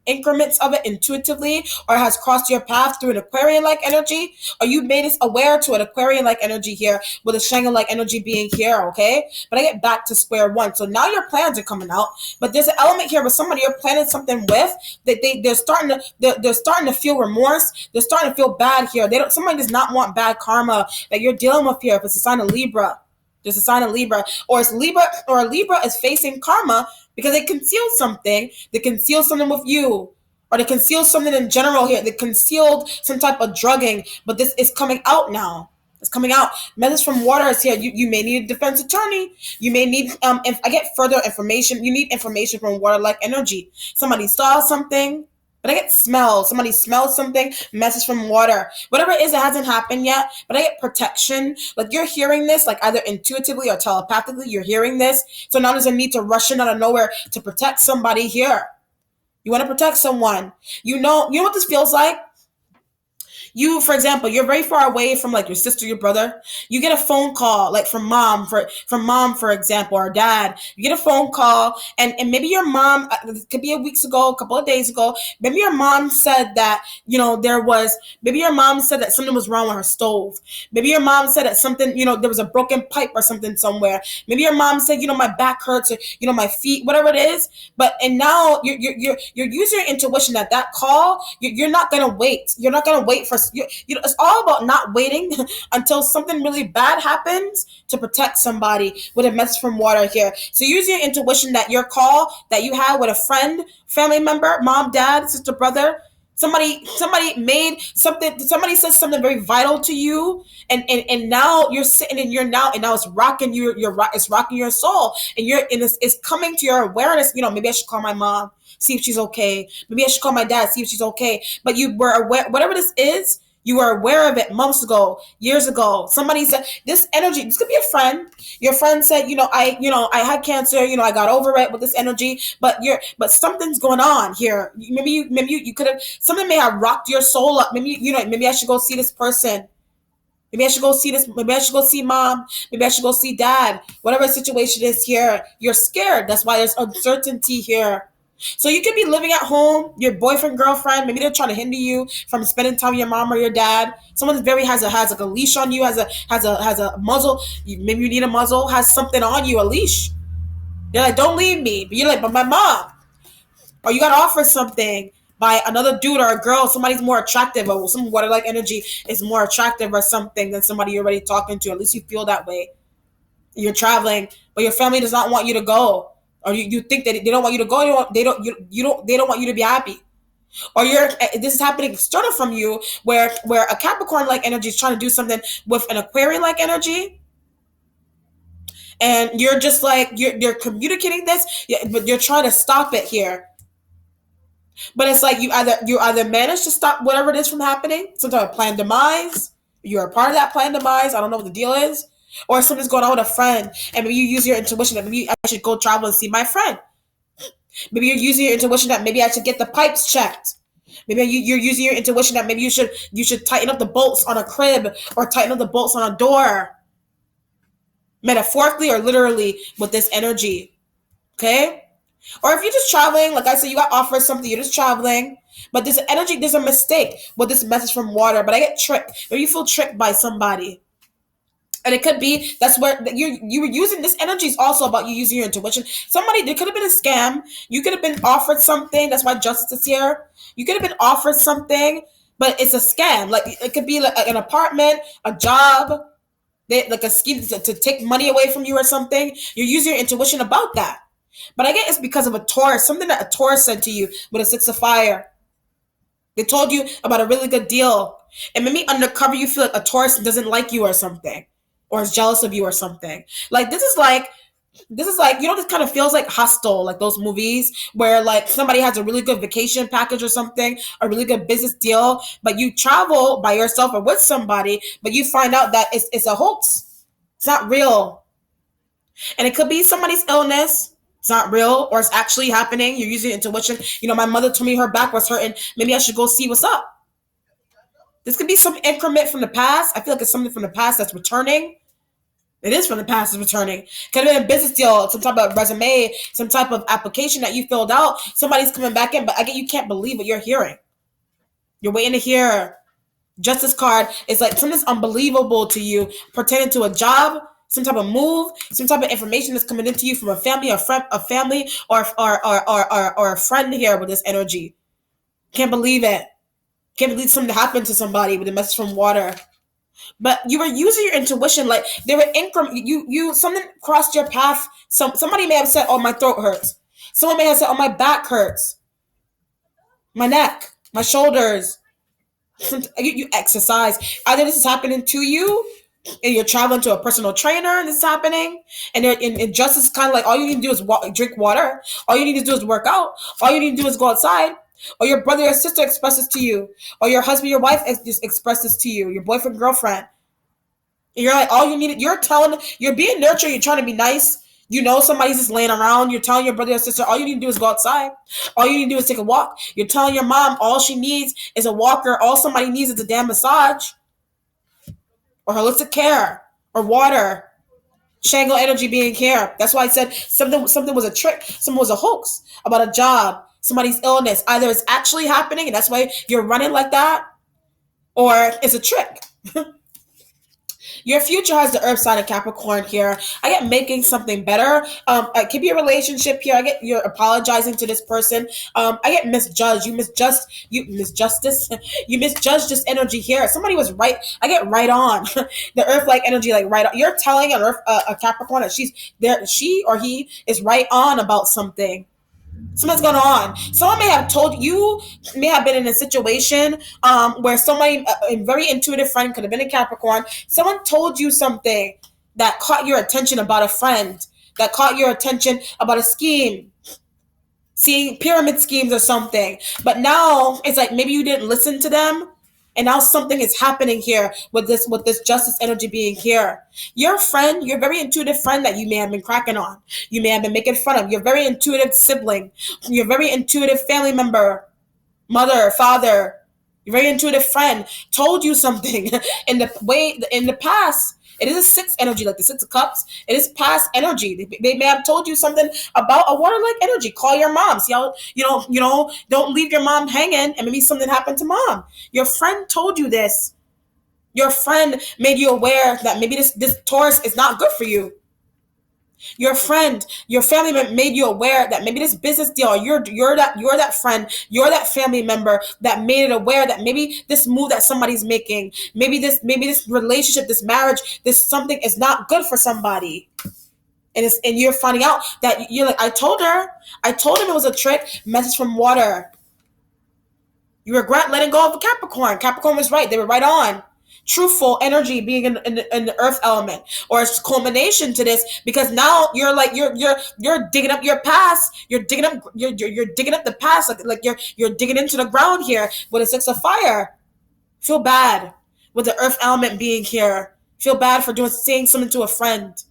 increments of it intuitively, or has crossed your path through an Aquarian like energy, or you made us aware to an Aquarian like energy here with a Shanghai like energy being here, okay? But I get back to square one. So now your plans are coming out, but there's an element here with somebody you're planning something with that they're starting to feel remorse, they're starting to feel bad here. Somebody does not want bad karma that you're dealing with here. If it's a sign of Libra, there's a sign of Libra, or it's Libra, or a Libra is facing karma because they concealed something. They concealed something with you, or they concealed something in general here. They concealed some type of drugging, but this is coming out now. It's coming out. Message from water is here. You may need a defense attorney. You may need if I get further information, you need information from water like energy. Somebody saw something. But I get smells. Somebody smells something. Message from water. Whatever it is, it hasn't happened yet. But I get protection. Like you're hearing this, like either intuitively or telepathically, you're hearing this. So now there's a need to rush in out of nowhere to protect somebody here. You want to protect someone. You know what this feels like? You, for example, you're very far away from like your sister, your brother. You get a phone call, like from mom, for example, or dad. You get a phone call, and maybe your mom, it could be a weeks ago, a couple of days ago. Maybe your mom said that maybe your mom said that something was wrong with her stove. Maybe your mom said that something, there was a broken pipe or something somewhere. Maybe your mom said, my back hurts, or my feet, whatever it is. And now you're using your intuition that call. You're not gonna wait. You're not gonna wait for it's all about not waiting until something really bad happens to protect somebody with a message from water here. So use your intuition that your call that you had with a friend, family member, mom, dad, sister, brother, somebody made something, somebody says something very vital to you, and now you're sitting and now it's rocking it's rocking your soul, and it's coming to your awareness. Maybe I should call my mom, see if she's okay. Maybe I should call my dad, see if she's okay. But you were aware, whatever this is, you were aware of it months ago, years ago. Somebody said this energy. This could be a friend. Your friend said, I had cancer. I got over it with this energy. But something's going on here. Maybe you could have, something may have rocked your soul up. Maybe maybe I should go see this person. Maybe I should go see this. Maybe I should go see mom. Maybe I should go see dad. Whatever the situation is here, you're scared. That's why there's uncertainty here. So you could be living at home, your boyfriend, girlfriend, maybe they're trying to hinder you from spending time with your mom or your dad. Someone that's has like a leash on you, has a muzzle. Maybe you need a muzzle, has something on you, a leash. They're like, don't leave me. But you're like, but my mom. Or you got to offer something by another dude or a girl, somebody's more attractive, or some water like energy is more attractive or something than somebody you're already talking to. At least you feel that way. You're traveling, but your family does not want you to go. Or you think that they don't want you to go. They don't want you to be happy. Or this is happening external from you, where a Capricorn like energy is trying to do something with an Aquarian like energy, and you're just like you're communicating this, but you're trying to stop it here. But it's like you either manage to stop whatever it is from happening, some type of planned demise. You're a part of that planned demise. I don't know what the deal is. Or something's going on with a friend, and maybe you use your intuition that maybe I should go travel and see my friend. Maybe you're using your intuition that maybe I should get the pipes checked. Maybe you're using your intuition that maybe you should tighten up the bolts on a crib or tighten up the bolts on a door, metaphorically or literally with this energy. Okay? Or if you're just traveling, like I said, you got offered something, you're just traveling, but this energy, there's a mistake with this message from water, but I get tricked, or you feel tricked by somebody. And it could be that's where you were using this energy is also about you using your intuition. Somebody there could have been a scam. You could have been offered something. That's why justice is here. You could have been offered something, but it's a scam. Like it could be like an apartment, a job, like a scheme to take money away from you or something. You're using your intuition about that. But I get it's because of a Taurus, something that a Taurus said to you with a six of fire. They told you about a really good deal. And maybe undercover you feel like a Taurus doesn't like you or something. Or is jealous of you or something. Like this is like this kind of feels like Hostel, like those movies where like somebody has a really good vacation package or something, a really good business deal, but you travel by yourself or with somebody, but you find out that it's a hoax. It's not real. And it could be somebody's illness. It's not real, or it's actually happening. You're using intuition. My mother told me her back was hurting. Maybe I should go see what's up. This could be some increment from the past. I feel like it's something from the past that's returning. It is from the past is returning. Could have been a business deal, some type of resume, some type of application that you filled out. Somebody's coming back in, but I get you can't believe what you're hearing. You're waiting to hear. Justice card is like something's unbelievable to you pertaining to a job, some type of move, some type of information that's coming into you from a family, or a friend here with this energy. Can't believe it. Can't believe something happened to somebody with a message from water. But you were using your intuition, like there were increment. You something crossed your path. Somebody may have said, "Oh, my throat hurts." Someone may have said, "Oh, my back hurts, my neck, my shoulders." You exercise. Either this is happening to you, and you're traveling to a personal trainer, and this is happening, and just is kind of like all you need to do is drink water. All you need to do is work out. All you need to do is go outside. Or your brother or sister expresses to you, or your husband, your wife just expresses to you, your boyfriend, girlfriend. And you're like, all you need, you're being nurtured, you're trying to be nice. Somebody's just laying around. You're telling your brother or sister, all you need to do is go outside. All you need to do is take a walk. You're telling your mom all she needs is a walker. All somebody needs is a damn massage, or holistic care, or water. Shango energy being care. That's why I said something was a trick, something was a hoax about a job, somebody's illness. Either it's actually happening and that's why you're running like that, or it's a trick. Your future has the earth sign of Capricorn here. I get making something better. It could be a relationship here. I get you're apologizing to this person. I get misjudged. You misjustice. You misjudged this energy here. Somebody was right. I get right on. The earth like energy, like right on. You're telling an earth a Capricorn that she or he is right on about something. Something's going on. Someone may have told you, may have been in a situation where somebody, a very intuitive friend, could have been a Capricorn. Someone told you something that caught your attention about a friend, that caught your attention about a scheme, seeing pyramid schemes or something. But now it's like maybe you didn't listen to them. And now something is happening here with this justice energy being here. Your friend, your very intuitive friend that you may have been cracking on, you may have been making fun of, your very intuitive sibling, your very intuitive family member, mother, father, your very intuitive friend told you something in the past. It is a six energy, like the six of cups. It is past energy. They may have told you something about a water-like energy. Call your mom. See how don't leave your mom hanging, and maybe something happened to mom. Your friend told you this. Your friend made you aware that maybe this Taurus is not good for you. Your friend, your family member made you aware that maybe this business deal, or you're that friend, you're that family member that made it aware that maybe this move that somebody's making, maybe this relationship, this marriage, this something is not good for somebody. And you're finding out that you're like, I told him it was a trick. Message from water. You regret letting go of a Capricorn. Capricorn was right. They were right on. truthful energy being in the earth element, or it's culmination to this, because now you're like you're digging up your past, you're digging up the past, like you're digging into the ground here with a 6 of fire. Feel bad with the earth element being here. Feel bad for doing saying something to a friend.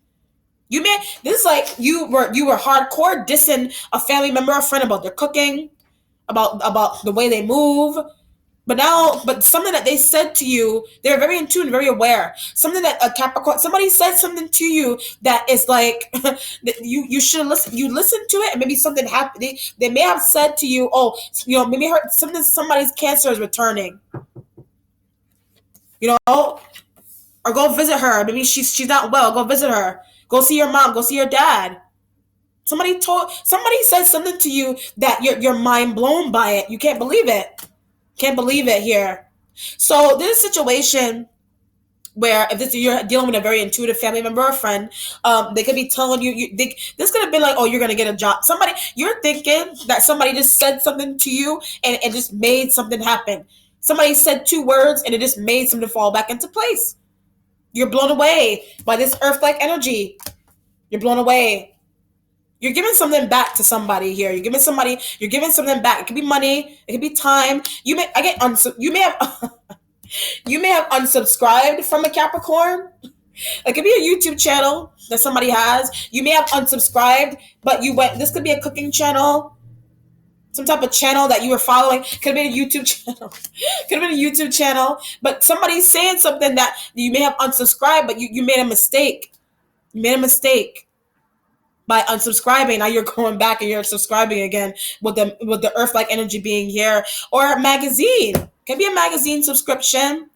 You may this is like you were hardcore dissing a family member or friend about their cooking, about the way they move. But something that they said to you, they're very in tune, very aware. Something that a Capricorn, somebody said something to you that is like that you should listen. You listen to it, and maybe something happened. They may have said to you, "Oh, maybe somebody's cancer is returning." You know, or go visit her. Maybe she's not well. Go visit her. Go see your mom. Go see your dad. Somebody said something to you that you're mind blown by it. You can't believe it. Can't believe it here. So this is a situation where if you're dealing with a very intuitive family member or friend, they could be telling this could have been like, oh, you're gonna get a job. You're thinking that somebody just said something to you and just made something happen. Somebody said 2 words and it just made something fall back into place. You're blown away by this earth-like energy. You're blown away. You're giving something back to somebody here. You're giving something back. It could be money. It could be time. You may have you may have unsubscribed from a Capricorn. It could be a YouTube channel that somebody has. You may have unsubscribed, but this could be a cooking channel, some type of channel that you were following. Could have been a YouTube channel. Could have been a YouTube channel, but somebody's saying something that you may have unsubscribed, but you made a mistake. You made a mistake by unsubscribing. Now you're going back and you're subscribing again with the earth-like energy being here. Or a magazine. Can be a magazine subscription.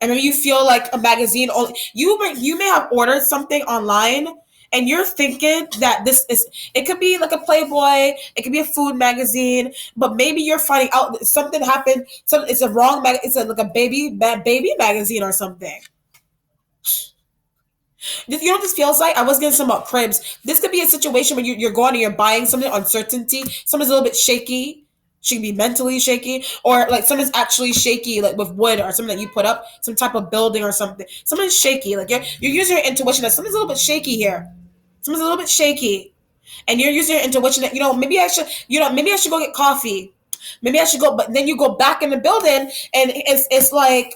And maybe you feel like a magazine only. You may have ordered something online and you're thinking that it could be like a Playboy, it could be a food magazine, but maybe you're finding out that something happened. It's a wrong it's like a baby magazine or something. You know what this feels like? I was getting some about cribs. This could be a situation where you're going and you're buying something, uncertainty. Something's a little bit shaky. She can be mentally shaky, or like something's actually shaky, like with wood or something that you put up, some type of building or something. Something's shaky. Like you're using your intuition that something's a little bit shaky here. Something's a little bit shaky, and you're using your intuition that maybe I should go get coffee. Maybe I should go, but then you go back in the building and it's like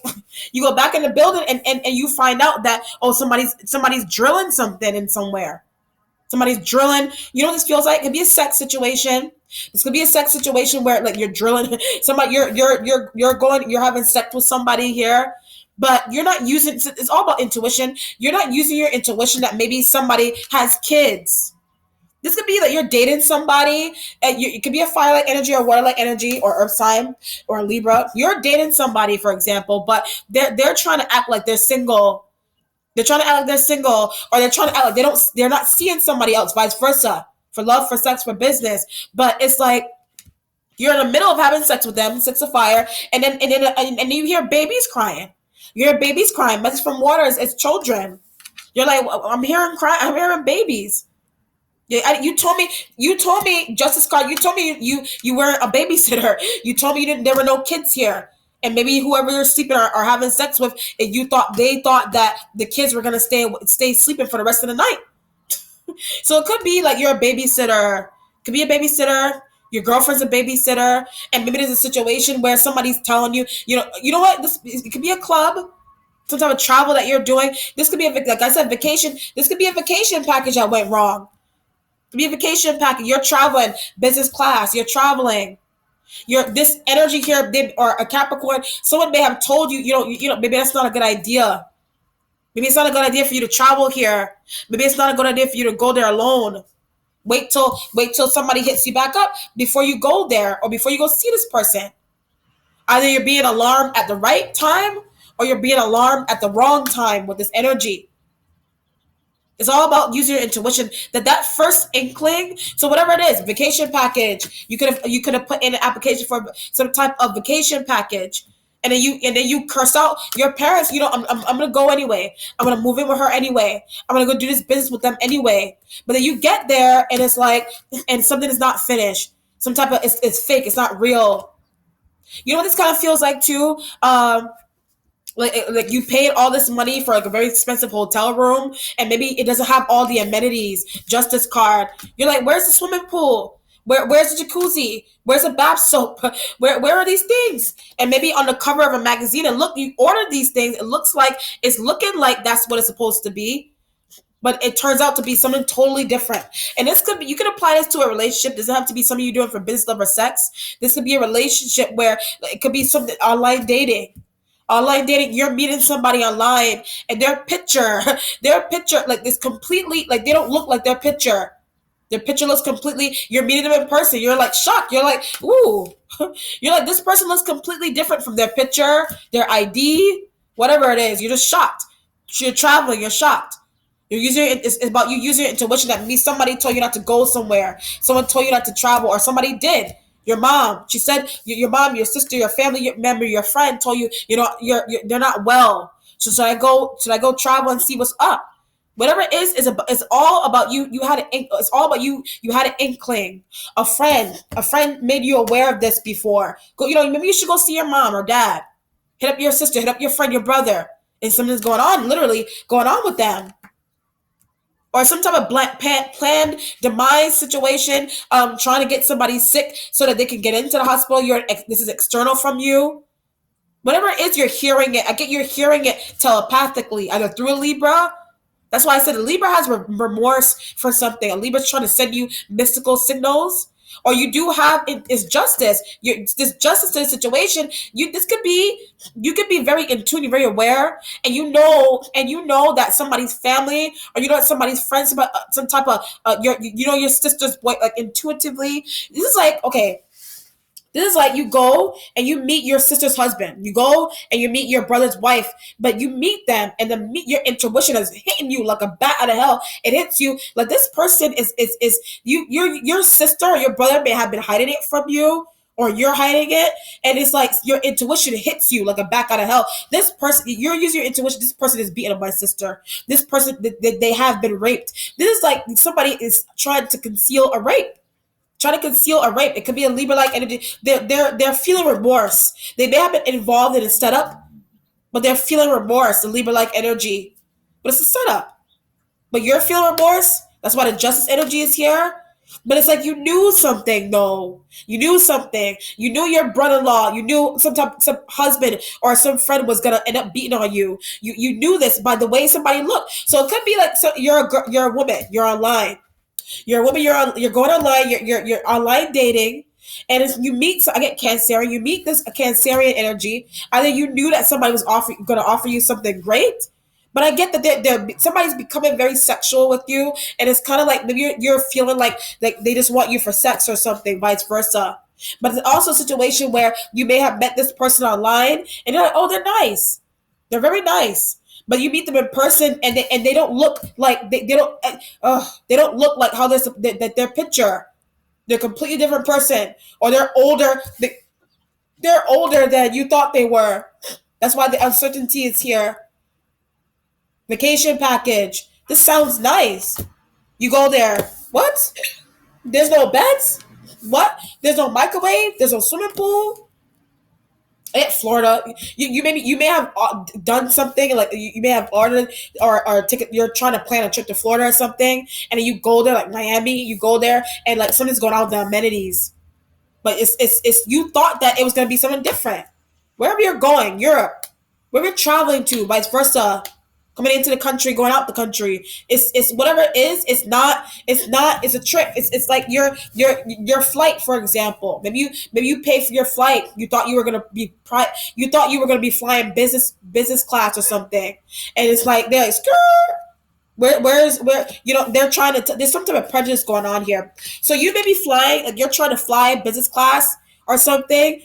you go back in the building and you find out that, oh, somebody's drilling something in somewhere. Somebody's drilling. You know what this feels like? It could be a sex situation. This could be a sex situation where like you're drilling somebody, you're having sex with somebody here, but you're not using. It's all about intuition. You're not using your intuition that maybe somebody has kids. This could be that you're dating somebody, and it could be a fire-like energy or water-like energy or earth sign or Libra. You're dating somebody, for example, but they're trying to act like they're single. They're trying to act like they're single, or they're trying to act like they're not seeing somebody else, vice versa, for love, for sex, for business. But it's like you're in the middle of having sex with them, 6 of fire, and then you hear babies crying. You hear babies crying. Message from waters, it's children. You're like, I'm hearing cry. I'm hearing babies. Yeah, you told me, Justice Card. You told me you weren't a babysitter. You told me there were no kids here, and maybe whoever you're sleeping or having sex with, and they thought that the kids were gonna stay sleeping for the rest of the night. So it could be like you're a babysitter. Could be a babysitter. Your girlfriend's a babysitter, and maybe there's a situation where somebody's telling you, you know what? It could be a club. Some type of travel that you're doing. This could be like I said, vacation. This could be a vacation package that went wrong. Be a vacation package. You're traveling business class. You're traveling. This energy here, or a Capricorn. Someone may have told you, maybe that's not a good idea. Maybe it's not a good idea for you to travel here. Maybe it's not a good idea for you to go there alone. Wait till somebody hits you back up before you go there, or before you go see this person. Either you're being alarmed at the right time, or you're being alarmed at the wrong time with this energy. It's all about using your intuition. That first inkling. So whatever it is, vacation package. You could have put in an application for some type of vacation package, and then you curse out your parents. I'm gonna go anyway. I'm gonna move in with her anyway. I'm gonna go do this business with them anyway. But then you get there and it's like, and something is not finished. Some type of it's fake. It's not real. You know what this kind of feels like too. Like you paid all this money for like a very expensive hotel room, and maybe it doesn't have all the amenities. Justice card. You're like, where's the swimming pool? Where's the jacuzzi? Where's the bath soap? Where are these things? And maybe on the cover of a magazine, and look, you ordered these things. It looks like it's looking like that's what it's supposed to be, but it turns out to be something totally different. And this could be, you can apply this to a relationship. It doesn't have to be something you're doing for business, love, or sex. This could be a relationship where it could be something online dating. Online dating, you're meeting somebody online, and their picture, their picture, like this completely, like they don't look like their picture. Their picture looks completely, you're meeting them in person. You're like shocked. You're like, ooh. You're like, this person looks completely different from their picture, their ID, whatever it is. You're just shocked. You're traveling, you're shocked. You're using it, it's about you using your intuition. That means somebody told you not to go somewhere. Someone told you not to travel, or somebody did. Your mom, she said, your mom, your sister, your family member, your friend told you, they're not well. So should I go? Should I go travel and see what's up? Whatever it is it's all about you. You had it's all about you. You had an inkling. A friend made you aware of this before. Go, maybe you should go see your mom or dad. Hit up your sister. Hit up your friend, your brother. And something's going on, literally going on with them, or some type of planned demise situation, trying to get somebody sick so that they can get into the hospital. This is external from you. Whatever it is, you're hearing it. I get you're hearing it telepathically, either through a Libra. That's why I said a Libra has remorse for something. A Libra's trying to send you mystical signals. Or you do have is justice. This justice to the situation. This could be, you could be very in tune, very aware, and you know that somebody's family, or that somebody's friends, about some type of your sister's boy, like intuitively. This is like, okay, this is like you go and you meet your sister's husband. You go and you meet your brother's wife, but you meet them, and your intuition is hitting you like a bat out of hell. It hits you like this person is your sister or your brother may have been hiding it from you, or you're hiding it, and it's like your intuition hits you like a bat out of hell. This person, you're using your intuition. This person is beating up my sister. This person, they have been raped. This is like somebody is trying to conceal a rape. Trying to conceal a rape. It could be a Libra-like energy. They're feeling remorse. They may have been involved in a setup, but they're feeling remorse. The Libra-like energy, but it's a setup. But you're feeling remorse. That's why the justice energy is here. But it's like you knew something, though. You knew something. You knew your brother-in-law. You knew some husband or some friend was gonna end up beating on you. You knew this by the way somebody looked. So it could be like, so you're a woman. You're online. You're a woman. You're going online. You're online dating, and you meet. So I get Cancerian. You meet this Cancerian energy. Either you knew that somebody was going to offer you something great, but I get that somebody's becoming very sexual with you, and it's kind of like maybe you're feeling like they just want you for sex or something, vice versa. But it's also a situation where you may have met this person online, and you're like, oh, they're nice. They're very nice. But you meet them in person, and they don't look like they don't look like how their picture. They're a completely different person, or they're older. They're older than you thought they were. That's why the uncertainty is here. Vacation package. This sounds nice. You go there. What? There's no beds. What? There's no microwave. There's no swimming pool. Florida, you may have done something like you may have ordered or ticket. You're trying to plan a trip to Florida or something, and then you go there, like Miami. You go there, and like something's going on with the amenities, but it's you thought that it was going to be something different. Wherever you're going, Europe, wherever you're traveling to, vice versa, coming into the country, going out the country. It's whatever it is. It's a trick. It's like your flight, for example. Maybe you pay for your flight. You thought you were gonna be flying business class or something, and it's like they're like, skirt. Where's they're trying to there's some type of prejudice going on here. So you may be flying, like you're trying to fly business class or something.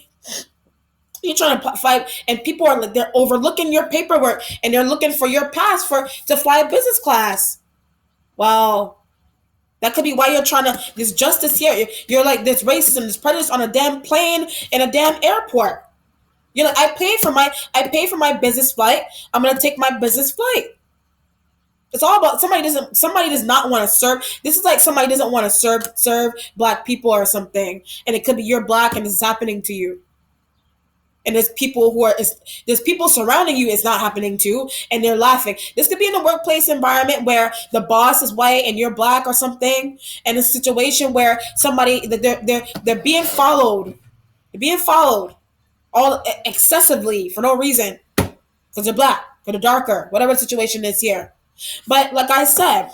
You're trying to fight, and people are they're overlooking your paperwork, and they're looking for your pass to fly business class. Wow, that could be why you're trying to. There's justice here. You're like there's racism, there's prejudice on a damn plane in a damn airport. You're like I pay for my business flight. I'm gonna take my business flight. It's all about somebody does not want to serve. This is like somebody doesn't want to serve black people or something, and it could be you're black and this is happening to you. and there's people surrounding you it's not happening to, and they're laughing. This could be in a workplace environment where the boss is white and you're black or something, and it's a situation where somebody they're being followed. They're being followed all excessively for no reason because they're black, or they're darker, whatever the situation is here. But like I said,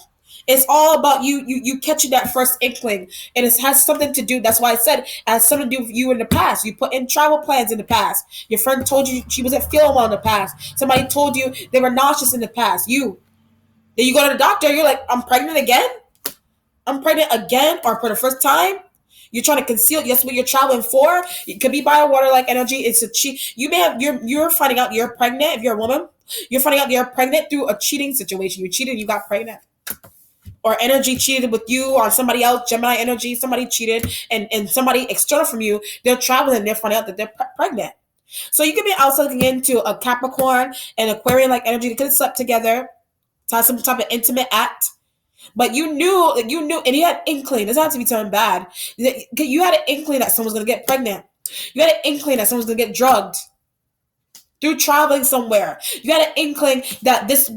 it's all about you catching that first inkling, and it has something to do. That's why I said it has something to do with you in the past. You put in travel plans in the past. Your friend told you she wasn't feeling well in the past. Somebody told you they were nauseous in the past. Then you go to the doctor. You're like, I'm pregnant again. I'm pregnant again, or for the first time. You're trying to conceal. Yes, what you're traveling for. It could be by water like energy. It's a cheat. You may have. You're finding out you're pregnant if you're a woman. You're finding out you're pregnant through a cheating situation. You cheated. You got pregnant. Or energy cheated with you or somebody else, Gemini energy, somebody cheated, and somebody external from you, they're traveling, they're finding out that they're pregnant. So you could be also looking into a Capricorn and Aquarian like energy. They could have slept together, to have some type of intimate act. But you knew, and you had inkling. It doesn't have to be something bad. You had an inkling that someone's gonna get pregnant. You had an inkling that someone's gonna get drugged through traveling somewhere. You had an inkling that this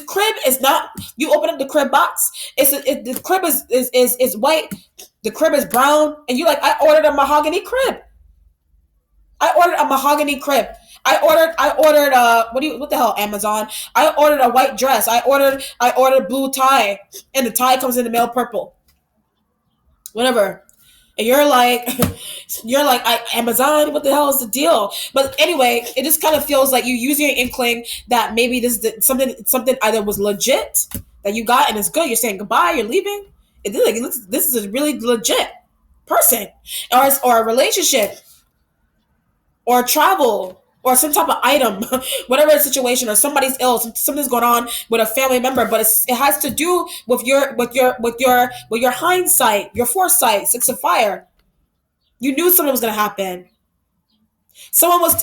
crib is not. You open up the crib box. The crib is white. The crib is brown, and you like. I ordered a mahogany crib. What the hell, Amazon? I ordered a white dress. I ordered a blue tie, and the tie comes in the mail purple. Whatever. And you're like, Amazon, what the hell is the deal? But anyway, it just kind of feels like you use your inkling that maybe something either was legit that you got and it's good. You're saying goodbye, you're leaving. This is a really legit person, or a relationship, or travel, or some type of item, whatever the situation, or somebody's ill, something's going on with a family member, but it has to do with your hindsight, your foresight, Six of Fire. You knew something was gonna happen.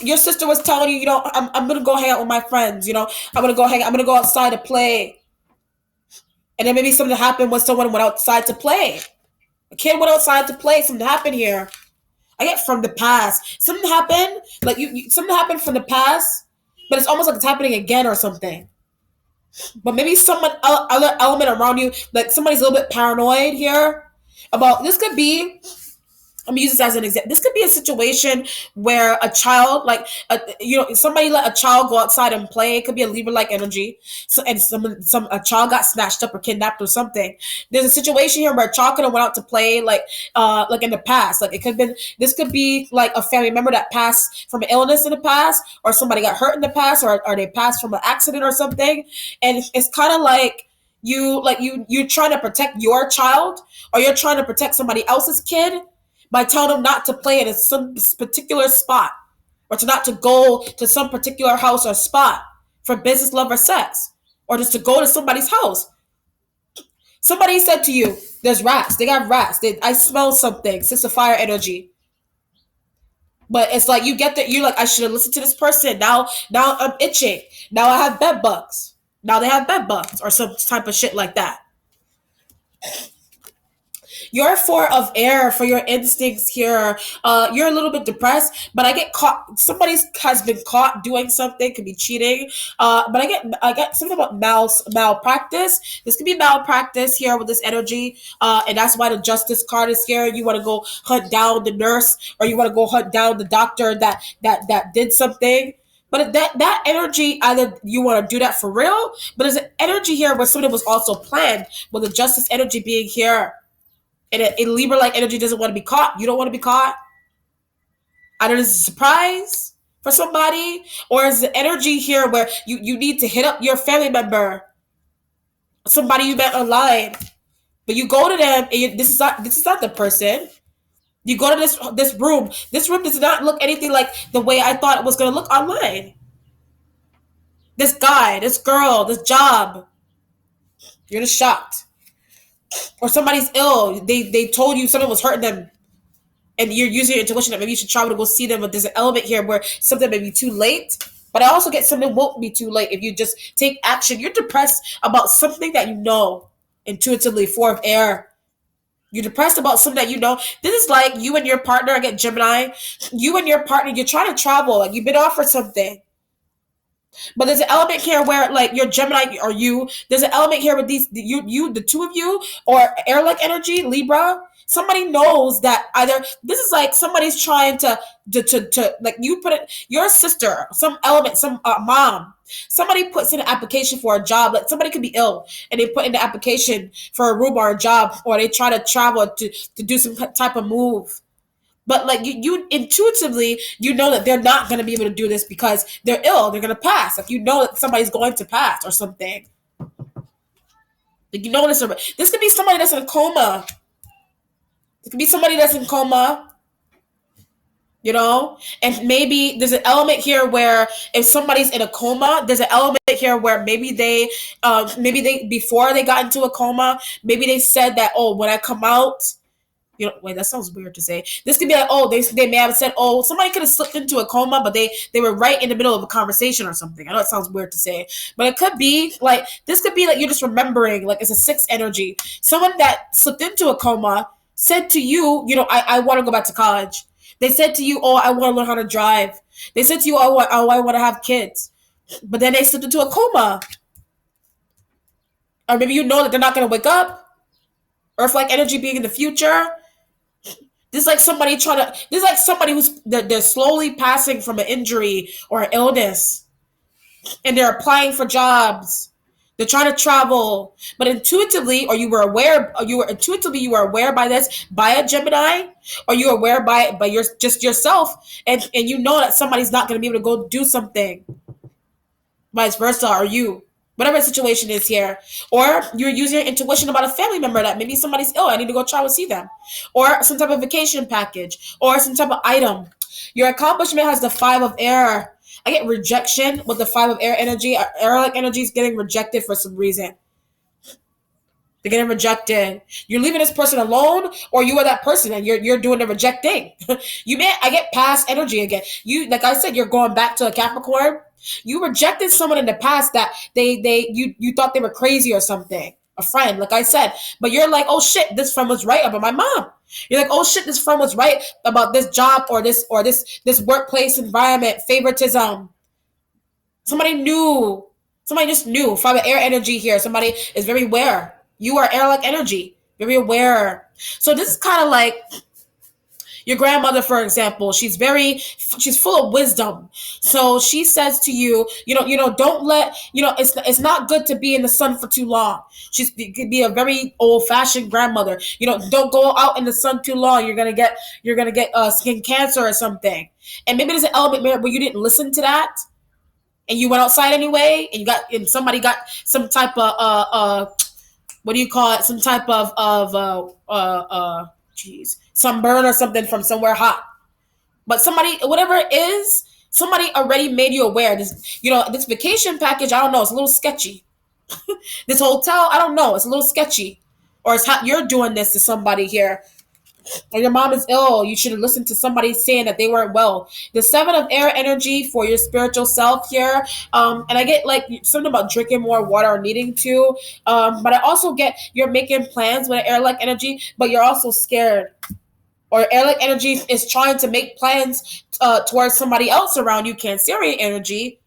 Your sister was telling you, I'm gonna go hang out with my friends, I'm gonna go outside to play, and then maybe something happened when someone went outside to play. A kid went outside to play. Something happened here. I get from the past. Something happened, like something happened from the past, but it's almost like it's happening again or something. But maybe other element around you, like somebody's a little bit paranoid here about this. Could be. I'm gonna use this as an example. This could be a situation where a child, somebody let a child go outside and play. It could be a Libra-like energy. So, and a child got snatched up or kidnapped or something. There's a situation here where a child could have went out to play, like in the past. Like this could be like a family member that passed from an illness in the past, or somebody got hurt in the past, or they passed from an accident or something. And it's kind of like you're trying to protect your child, or you're trying to protect somebody else's kid, by telling them not to play in some particular spot, or not to go to some particular house or spot for business, love, or sex, or just to go to somebody's house. Somebody said to you, there's rats. They got rats. I smell something. Six of Fire energy. But it's like you get that. You're like, I should have listened to this person. Now I'm itching. Now I have bed bugs. Now they have bed bugs, or some type of shit like that. You're 4 of air for your instincts here. You're a little bit depressed, but I get caught. Somebody has been caught doing something. Could be cheating. But I get something about malpractice. This could be malpractice here with this energy, and that's why the Justice card is here. You want to go hunt down the nurse, or you want to go hunt down the doctor that did something. But that energy, either you want to do that for real, but there's an energy here where something was also planned, with the Justice energy being here. And a Libra-like energy doesn't want to be caught. You don't want to be caught. Either it's a surprise for somebody, or is the energy here where you need to hit up your family member, somebody you met online, but you go to them and this is not the person. You go to this room. This room does not look anything like the way I thought it was going to look online. This guy, this girl, this job. You're just shocked. Or somebody's ill. They told you something was hurting them, and you're using your intuition that maybe you should travel to go see them. But there's an element here where something may be too late. But I also get something won't be too late if you just take action. You're depressed about something that you know intuitively. 4 of air. You're depressed about something that you know. This is like you and your partner, I get Gemini. You and your partner, you're trying to travel, like you've been offered something. But there's an element here where, like, your Gemini or you, there's an element here with the two of you, or air like energy, Libra. Somebody knows that either this is like somebody's trying to like you put it, your sister, some element, some mom. Somebody puts in an application for a job. Like somebody could be ill and they put in the application for a room or a job, or they try to travel to do some type of move, but like you intuitively, you know that they're not going to be able to do this because they're ill. They're going to pass. Like you know that somebody's going to pass or something. Like you know this could be somebody that's in a coma. It could be somebody that's in coma. You know, and maybe there's an element here where if somebody's in a coma, there's an element here where maybe they before they got into a coma, maybe they said that, oh, when I come out, you know, wait, that sounds weird to say. This could be like, oh, they may have said, oh, somebody could have slipped into a coma, but they were right in the middle of a conversation or something. I know it sounds weird to say, but it could be like this could be like you're just remembering, like it's a sixth energy. Someone that slipped into a coma said to you, you know, I want to go back to college. They said to you, oh, I want to learn how to drive. They said to you, oh, I want to have kids, but then they slipped into a coma, or maybe you know that they're not going to wake up. Earth like energy being in the future. This is like somebody trying to. This is like somebody who's they're slowly passing from an injury or an illness, and they're applying for jobs. They're trying to travel, but intuitively, or you were aware by this by a Gemini, or you were aware by your just yourself, and you know that somebody's not going to be able to go do something, vice versa, or you. Whatever the situation is here. Or you're using your intuition about a family member that maybe somebody's ill. I need to go try to see them. Or some type of vacation package. Or some type of item. Your accomplishment has the five of air. I get rejection with the five of air energy. Air-like energy is getting rejected for some reason. They're getting rejected. You're leaving this person alone, or you are that person and you're doing the rejecting. I get past energy again. You, like I said, you're going back to a Capricorn. You rejected someone in the past that you thought they were crazy or something. A friend, like I said. But you're like, oh shit, this friend was right about my mom. You're like, oh shit, this friend was right about this job or this workplace environment, favoritism. Somebody knew. Somebody just knew. From the air energy here. Somebody is very aware. You are air-like energy. Very aware. So this is kind of like your grandmother, for example. She's full of wisdom. So she says to you, don't let, it's not good to be in the sun for too long. She could be a very old-fashioned grandmother. Don't go out in the sun too long. You're gonna get skin cancer or something. And maybe there's an element where you didn't listen to that, and you went outside anyway, and somebody got some type of what do you call it? Some type of sunburn or something from somewhere hot. But somebody, whatever it is, somebody already made you aware. This vacation package, I don't know, it's a little sketchy. This hotel, I don't know, it's a little sketchy. Or it's how you're doing this to somebody here. Or your mom is ill, you should have listened to somebody saying that they weren't well. The seven of air energy for your spiritual self here. And I get like something about drinking more water or needing to. But I also get you're making plans with air-like energy, but you're also scared. Or air-like energy is trying to make plans towards somebody else around you, Cancerian energy.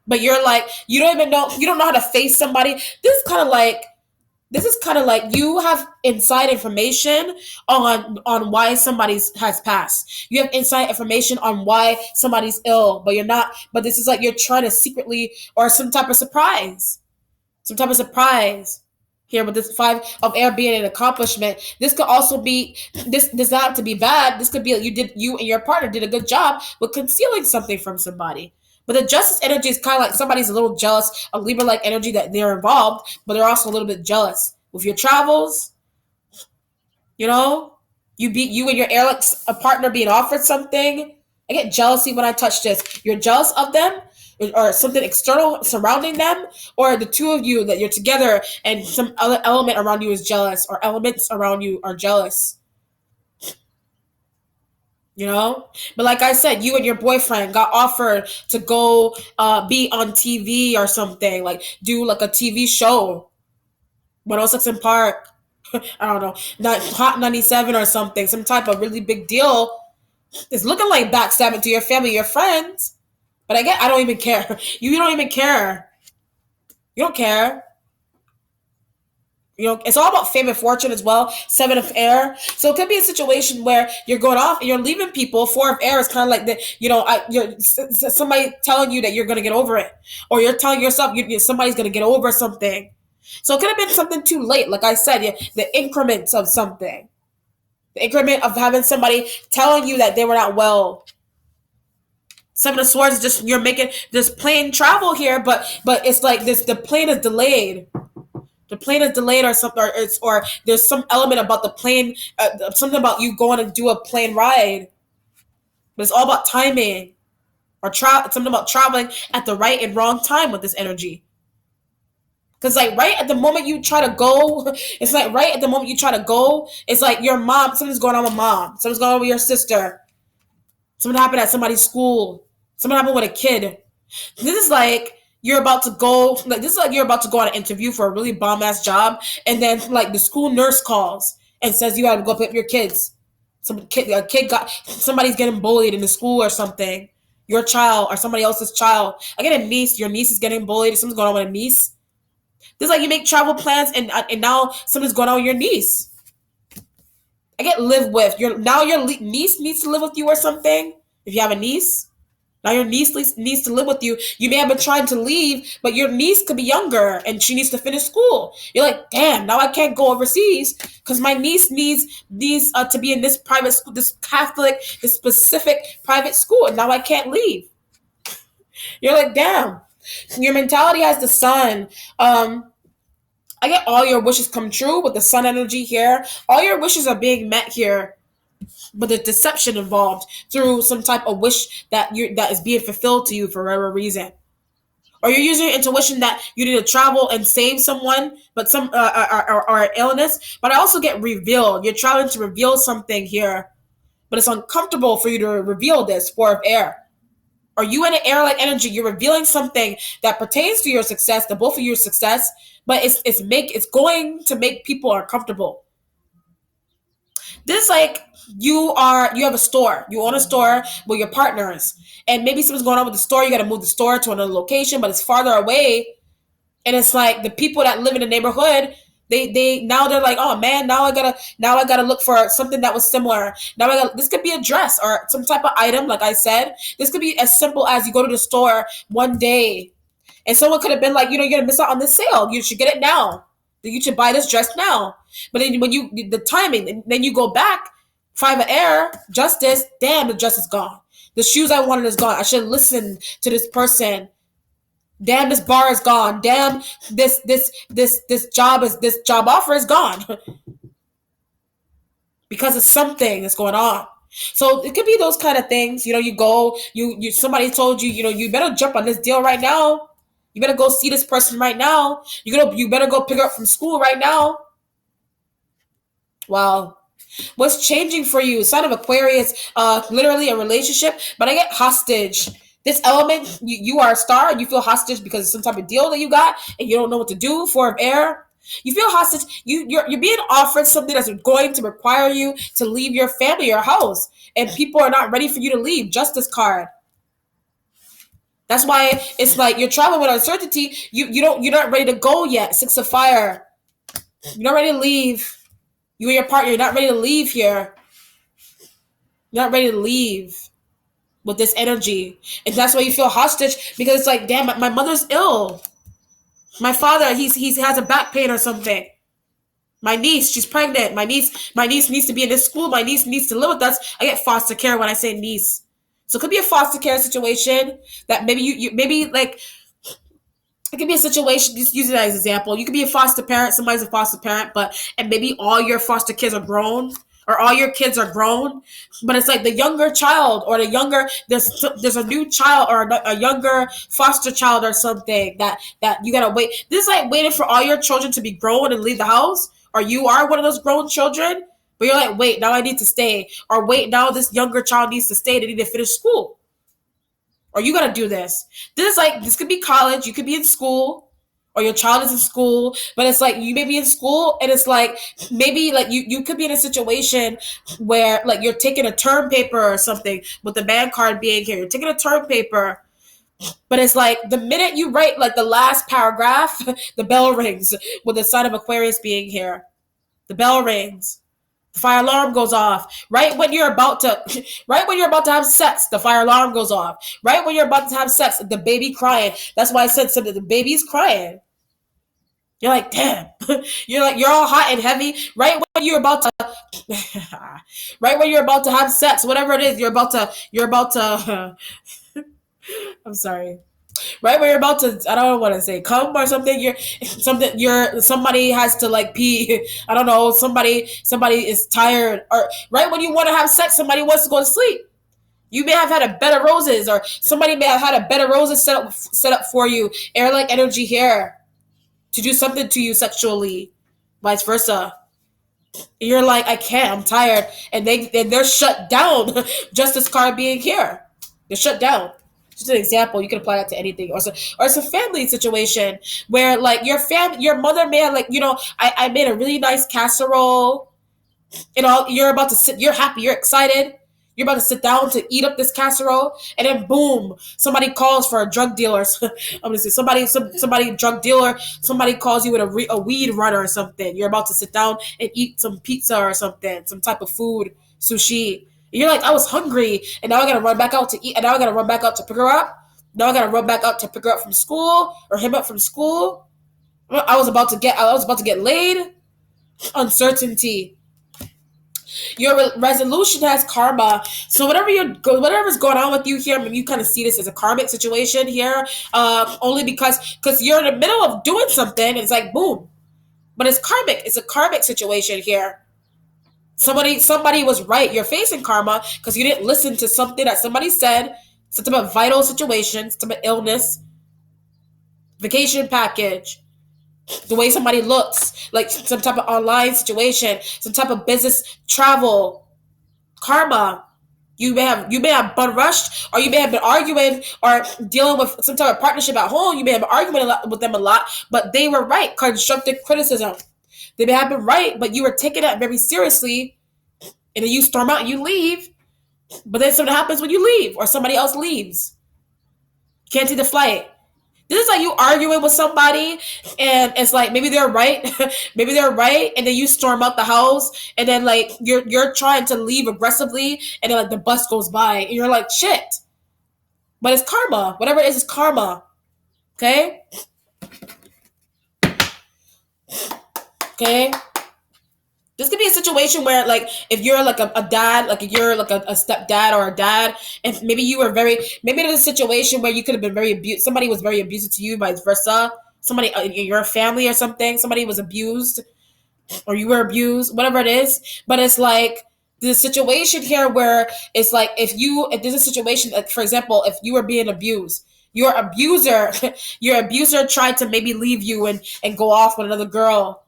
But you're like, you don't know how to face somebody. This is kind of like you have inside information on why somebody has passed. You have inside information on why somebody's ill, but you're not. But this is like you're trying to secretly, or some type of surprise. Here with this five of air being an accomplishment. This could also be, this does not have to be bad. This could be you and your partner did a good job with concealing something from somebody. But the justice energy is kind of like somebody's a little jealous of Libra-like energy that they're involved, but they're also a little bit jealous. With your travels, you and your air a partner being offered something. I get jealousy when I touch this. You're jealous of them, or something external surrounding them, or the two of you that you're together and some other element around you is jealous, or elements around you are jealous. But like I said, you and your boyfriend got offered to go be on TV or something, like do like a TV show, 106 in Park. I don't know, not Hot 97 or something, some type of really big deal, it's looking like backstabbing to your family, your friends. But I don't even care. You don't even care. You don't care. You know, it's all about fame and fortune as well. Seven of air, so it could be a situation where you're going off and you're leaving people. Four of air is kind of like the, you're somebody telling you that you're gonna get over it, or you're telling yourself somebody's gonna get over something. So it could have been something too late, like I said, the increments of something, the increment of having somebody telling you that they were not well. Seven of Swords is just you're making this plane travel here, but it's like this the plane is delayed. The plane is delayed or something, or there's some element about the plane, something about you going to do a plane ride. But it's all about timing, or something about traveling at the right and wrong time with this energy. Because like right at the moment you try to go, it's like right at the moment you try to go, it's like your mom, something's going on with mom, something's going on with your sister, something happened at somebody's school, something happened with a kid. This is like you're about to go, like this is like you're about to go on an interview for a really bomb ass job, and then like the school nurse calls and says you got to go pick up your kids. A kid got, somebody's getting bullied in the school or something. Your child or somebody else's child. I get a niece. Your niece is getting bullied. Something's going on with a niece. This is like you make travel plans and now something's going on with your niece. I get live with your niece needs to live with you or something. If you have a niece. Now your niece needs to live with you. You may have been trying to leave, but your niece could be younger and she needs to finish school. You're like, damn, now I can't go overseas because my niece needs to be in this private school, this Catholic, this specific private school, and now I can't leave. You're like, damn. Your mentality has the sun. I get all your wishes come true with the sun energy here. All your wishes are being met here, but the deception involved through some type of wish that is being fulfilled to you for whatever reason, or you're using your intuition that you need to travel and save someone, but some or illness. But I also get revealed. You're traveling to reveal something here, but it's uncomfortable for you to reveal this. Four of air. Are you in an air-like energy? You're revealing something that pertains to your success, the both of your success, but it's going to make people uncomfortable. This is like you have a store. You own a store with your partners, and maybe something's going on with the store. You got to move the store to another location, but it's farther away. And it's like the people that live in the neighborhood, they now they're like, oh man, now I gotta look for something that was similar. This could be a dress or some type of item, like I said. This could be as simple as you go to the store one day, and someone could have been like, you're gonna miss out on this sale. You should get it now. You should buy this dress now. But then when the timing, and then you go back, five of air, justice, damn, the dress is gone. The shoes I wanted is gone. I should listen to this person. Damn, this bar is gone. Damn, this job offer is gone. Because of something that's going on. So it could be those kind of things. You go, somebody told you, you better jump on this deal right now. You better go see this person right now. You better go pick her up from school right now. Wow. What's changing for you? Sign of Aquarius, literally a relationship, but I get hostage. This element, you are a star. You feel hostage because of some type of deal that you got, and you don't know what to do. Four of air. You feel hostage. You're being offered something that's going to require you to leave your family, your house, and people are not ready for you to leave. Justice card. That's why it's like you're traveling with uncertainty. You're not ready to go yet. Six of fire. You're not ready to leave. You and your partner, you're not ready to leave here. You're not ready to leave with this energy. And that's why you feel hostage, because it's like, damn, my mother's ill. My father, he has a back pain or something. My niece, she's pregnant. My niece needs to be in this school. My niece needs to live with us. I get foster care when I say niece. So it could be a foster care situation that maybe you maybe like, it could be a situation, just use it as an example. You could be a foster parent, somebody's a foster parent, and maybe all your foster kids are grown, or all your kids are grown, but it's like the younger child, or there's a new child, or a younger foster child or something that you gotta wait. This is like waiting for all your children to be grown and leave the house, or you are one of those grown children, but you're like, wait, now I need to stay, or wait, now this younger child needs to stay, they need to finish school. Or you gotta do this. This could be college, you could be in school, or your child is in school, but it's like you may be in school and it's like maybe like you could be in a situation where like you're taking a term paper or something with the band card being here. You're taking a term paper, but it's like the minute you write like the last paragraph, the bell rings with the sign of Aquarius being here. The bell rings. The fire alarm goes off. Right when you're about to have sex, the fire alarm goes off. Right when you're about to have sex, the baby crying. That's why I said something. The baby's crying. You're like, damn. You're all hot and heavy. Right when you're about to, right when you're about to have sex, whatever it is, you're about to. I'm sorry. Right when you're about to, I don't want to say come or something. Somebody has to like pee. I don't know. Somebody is tired, or right when you want to have sex, somebody wants to go to sleep. You may have had a bed of roses, or somebody may have had a bed of roses set up for you. Air like energy here to do something to you sexually, vice versa. You're like, I can't. I'm tired, and they're shut down. Justice card being here, they're shut down. Just an example, you can apply that to anything. Or it's a family situation where like your mother may have like I made a really nice casserole. You're about to sit. You're happy. You're excited. You're about to sit down to eat up this casserole, and then boom, somebody calls for a drug dealer. I'm gonna say somebody drug dealer. Somebody calls you with a weed runner or something. You're about to sit down and eat some pizza or something, some type of food, sushi. And you're like, I was hungry, and now I gotta run back out to eat, and now I gotta run back out to pick her up. Now I gotta run back out to pick her up from school or him up from school. I was about to get laid. Uncertainty. Your resolution has karma. So whatever's going on with you here, maybe you kind of see this as a karmic situation here. Only because you're in the middle of doing something, and it's like boom, but it's karmic. It's a karmic situation here. Somebody was right. You're facing karma because you didn't listen to something that somebody said. Some type of vital situation, some type of illness, vacation package, the way somebody looks, like some type of online situation, some type of business travel, karma. You may have been rushed, or you may have been arguing or dealing with some type of partnership at home. You may have been arguing with them a lot, but they were right. Constructive criticism. They may have been right, but you were taking that very seriously, and then you storm out and you leave. But then something happens when you leave, or somebody else leaves. You can't take the flight. This is like you arguing with somebody, and it's like maybe they're right, maybe they're right, and then you storm out the house, and then like you're trying to leave aggressively, and then like the bus goes by, and you're like shit. But it's karma. Whatever it is, it's karma. Okay. Okay. This could be a situation where, like, if you're like a dad, like if you're like a stepdad or a dad, and maybe there's a situation where you could have been very abused. Somebody was very abusive to you, vice versa. Somebody in your family or something, somebody was abused, or you were abused, whatever it is. But it's like the situation here where it's like if there's a situation, like for example, if you were being abused, your abuser, your abuser tried to maybe leave you and go off with another girl,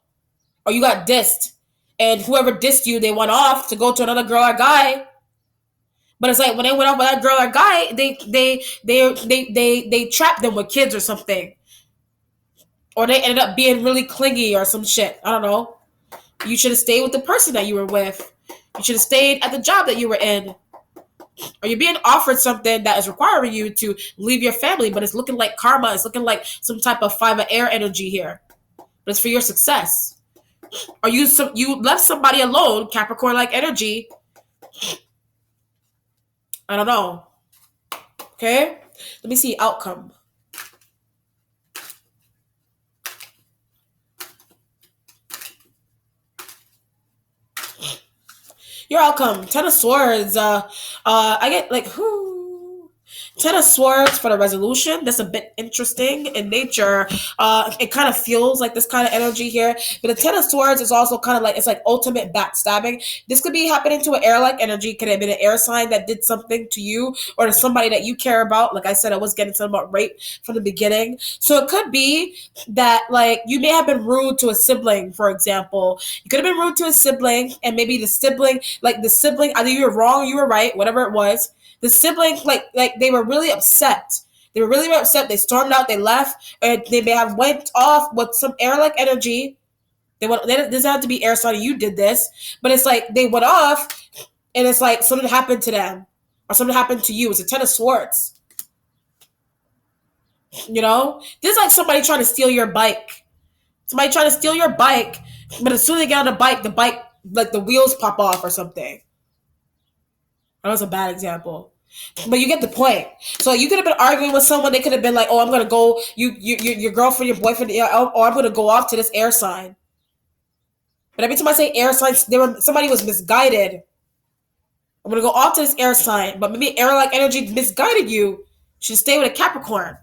or you got dissed. And whoever dissed you, they went off to go to another girl or guy. But it's like when they went off with that girl or guy, they trapped them with kids or something, or they ended up being really clingy or some shit. I don't know. You should have stayed with the person that you were with. You should have stayed at the job that you were in. Or you're being offered something that is requiring you to leave your family, but it's looking like karma. It's looking like some type of 5 of air energy here. But it's for your success. Or you left somebody alone, Capricorn-like energy. I don't know. Okay? Let me see outcome. Your outcome. 10 of Swords. I get like, who? 10 of Swords for the resolution. That's a bit interesting in nature. It kind of feels like this kind of energy here. But the 10 of Swords is also kind of like, it's like ultimate backstabbing. This could be happening to an air-like energy. Could have been an air sign that did something to you or to somebody that you care about. Like I said, I was getting something about rape from the beginning. So it could be that like you may have been rude to a sibling, for example. You could have been rude to a sibling, and maybe the sibling, either you were wrong or you were right, whatever it was. The sibling, like they were really upset. They were really upset. They stormed out. They left. And they may have went off with some air-like energy. They doesn't have to be air sign. You did this, but it's like they went off, and it's like something happened to them, or something happened to you. It's a Ten of Swords. You know, this is like somebody trying to steal your bike. Somebody trying to steal your bike, but as soon as they get on the bike, like the wheels pop off or something. That was a bad example. But you get the point. So you could have been arguing with someone. They could have been like, "Oh, I'm gonna go. Your girlfriend, your boyfriend. Yeah, oh, I'm gonna go off to this air sign." But every time I say air signs, somebody was misguided. I'm gonna go off to this air sign, but maybe air-like energy misguided you. You should stay with a Capricorn.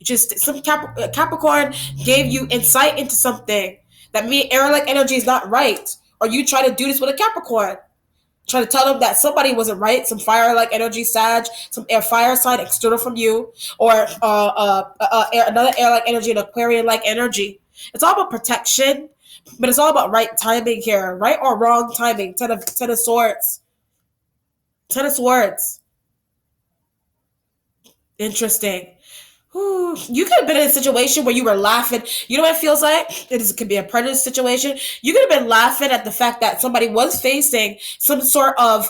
Just some Capricorn gave you insight into something that maybe air-like energy is not right, or you try to do this with a Capricorn. Try to tell them that somebody wasn't right, some fire-like energy, Sag, some air fire sign external from you, or another air-like energy, an Aquarian-like energy. It's all about protection, but it's all about right timing here, right or wrong timing. Ten of Swords. Ten of Swords. Interesting. You could have been in a situation where you were laughing. You know what it feels like? It could be a prejudice situation. You could have been laughing at the fact that somebody was facing some sort of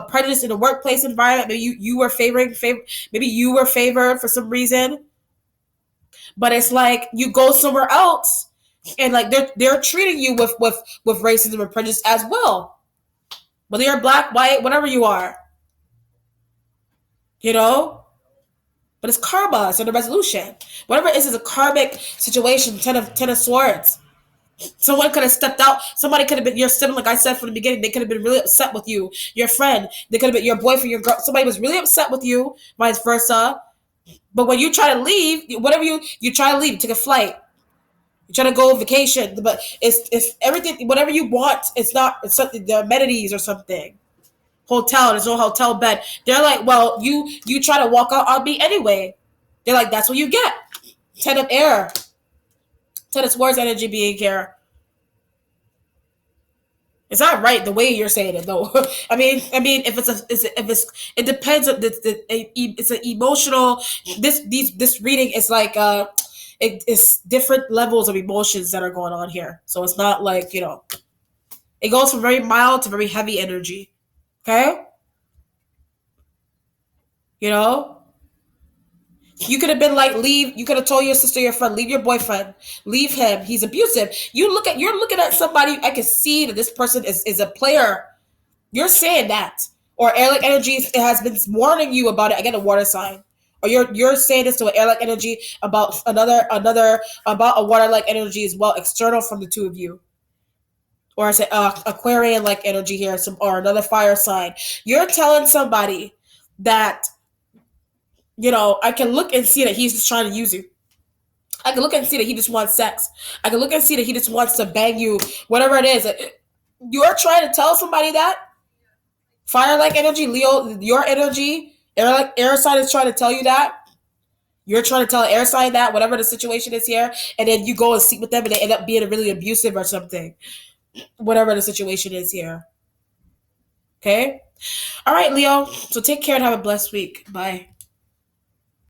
prejudice in the workplace environment. Maybe you were maybe you were favored for some reason. But it's like you go somewhere else, and like they're treating you with racism and prejudice as well. Whether you're black, white, whatever you are, you know. But it's karma, so the resolution. Whatever it is a karmic situation. Ten of Swords. Someone could have stepped out. Somebody could have been your sibling, like I said from the beginning. They could have been really upset with you. Your friend. They could have been your boyfriend, your girl. Somebody was really upset with you, vice versa. But when you try to leave, whatever you try to leave, take a flight. You try to go on vacation, but it's everything. Whatever you want, it's something. The amenities or something. Hotel, there's no hotel bed. They're like, well, you try to walk out on me anyway. They're like, that's what you get. Ten of air. Ten of Swords energy being here. It's not right the way you're saying it though. I mean, it depends on it's an emotional. This reading is like it's different levels of emotions that are going on here. So it's not like it goes from very mild to very heavy energy. Okay? You could have been like, leave. You could have told your sister, your friend, leave your boyfriend. Leave him. He's abusive. You're looking at somebody, I can see that this person is a player. You're saying that. Or air-like energy has been warning you about it. I get a water sign. Or you're saying this to an air-like energy about about a water-like energy as well, external from the two of you. Or I say Aquarian-like energy here, or another fire sign. You're telling somebody that, I can look and see that he's just trying to use you. I can look and see that he just wants sex. I can look and see that he just wants to bang you, whatever it is. You're trying to tell somebody that? Fire-like energy, Leo, your energy, air sign is trying to tell you that? You're trying to tell air sign that, whatever the situation is here, and then you go and sleep with them and they end up being really abusive or something. Whatever the situation is here. Okay? All right, Leo. So take care and have a blessed week. Bye.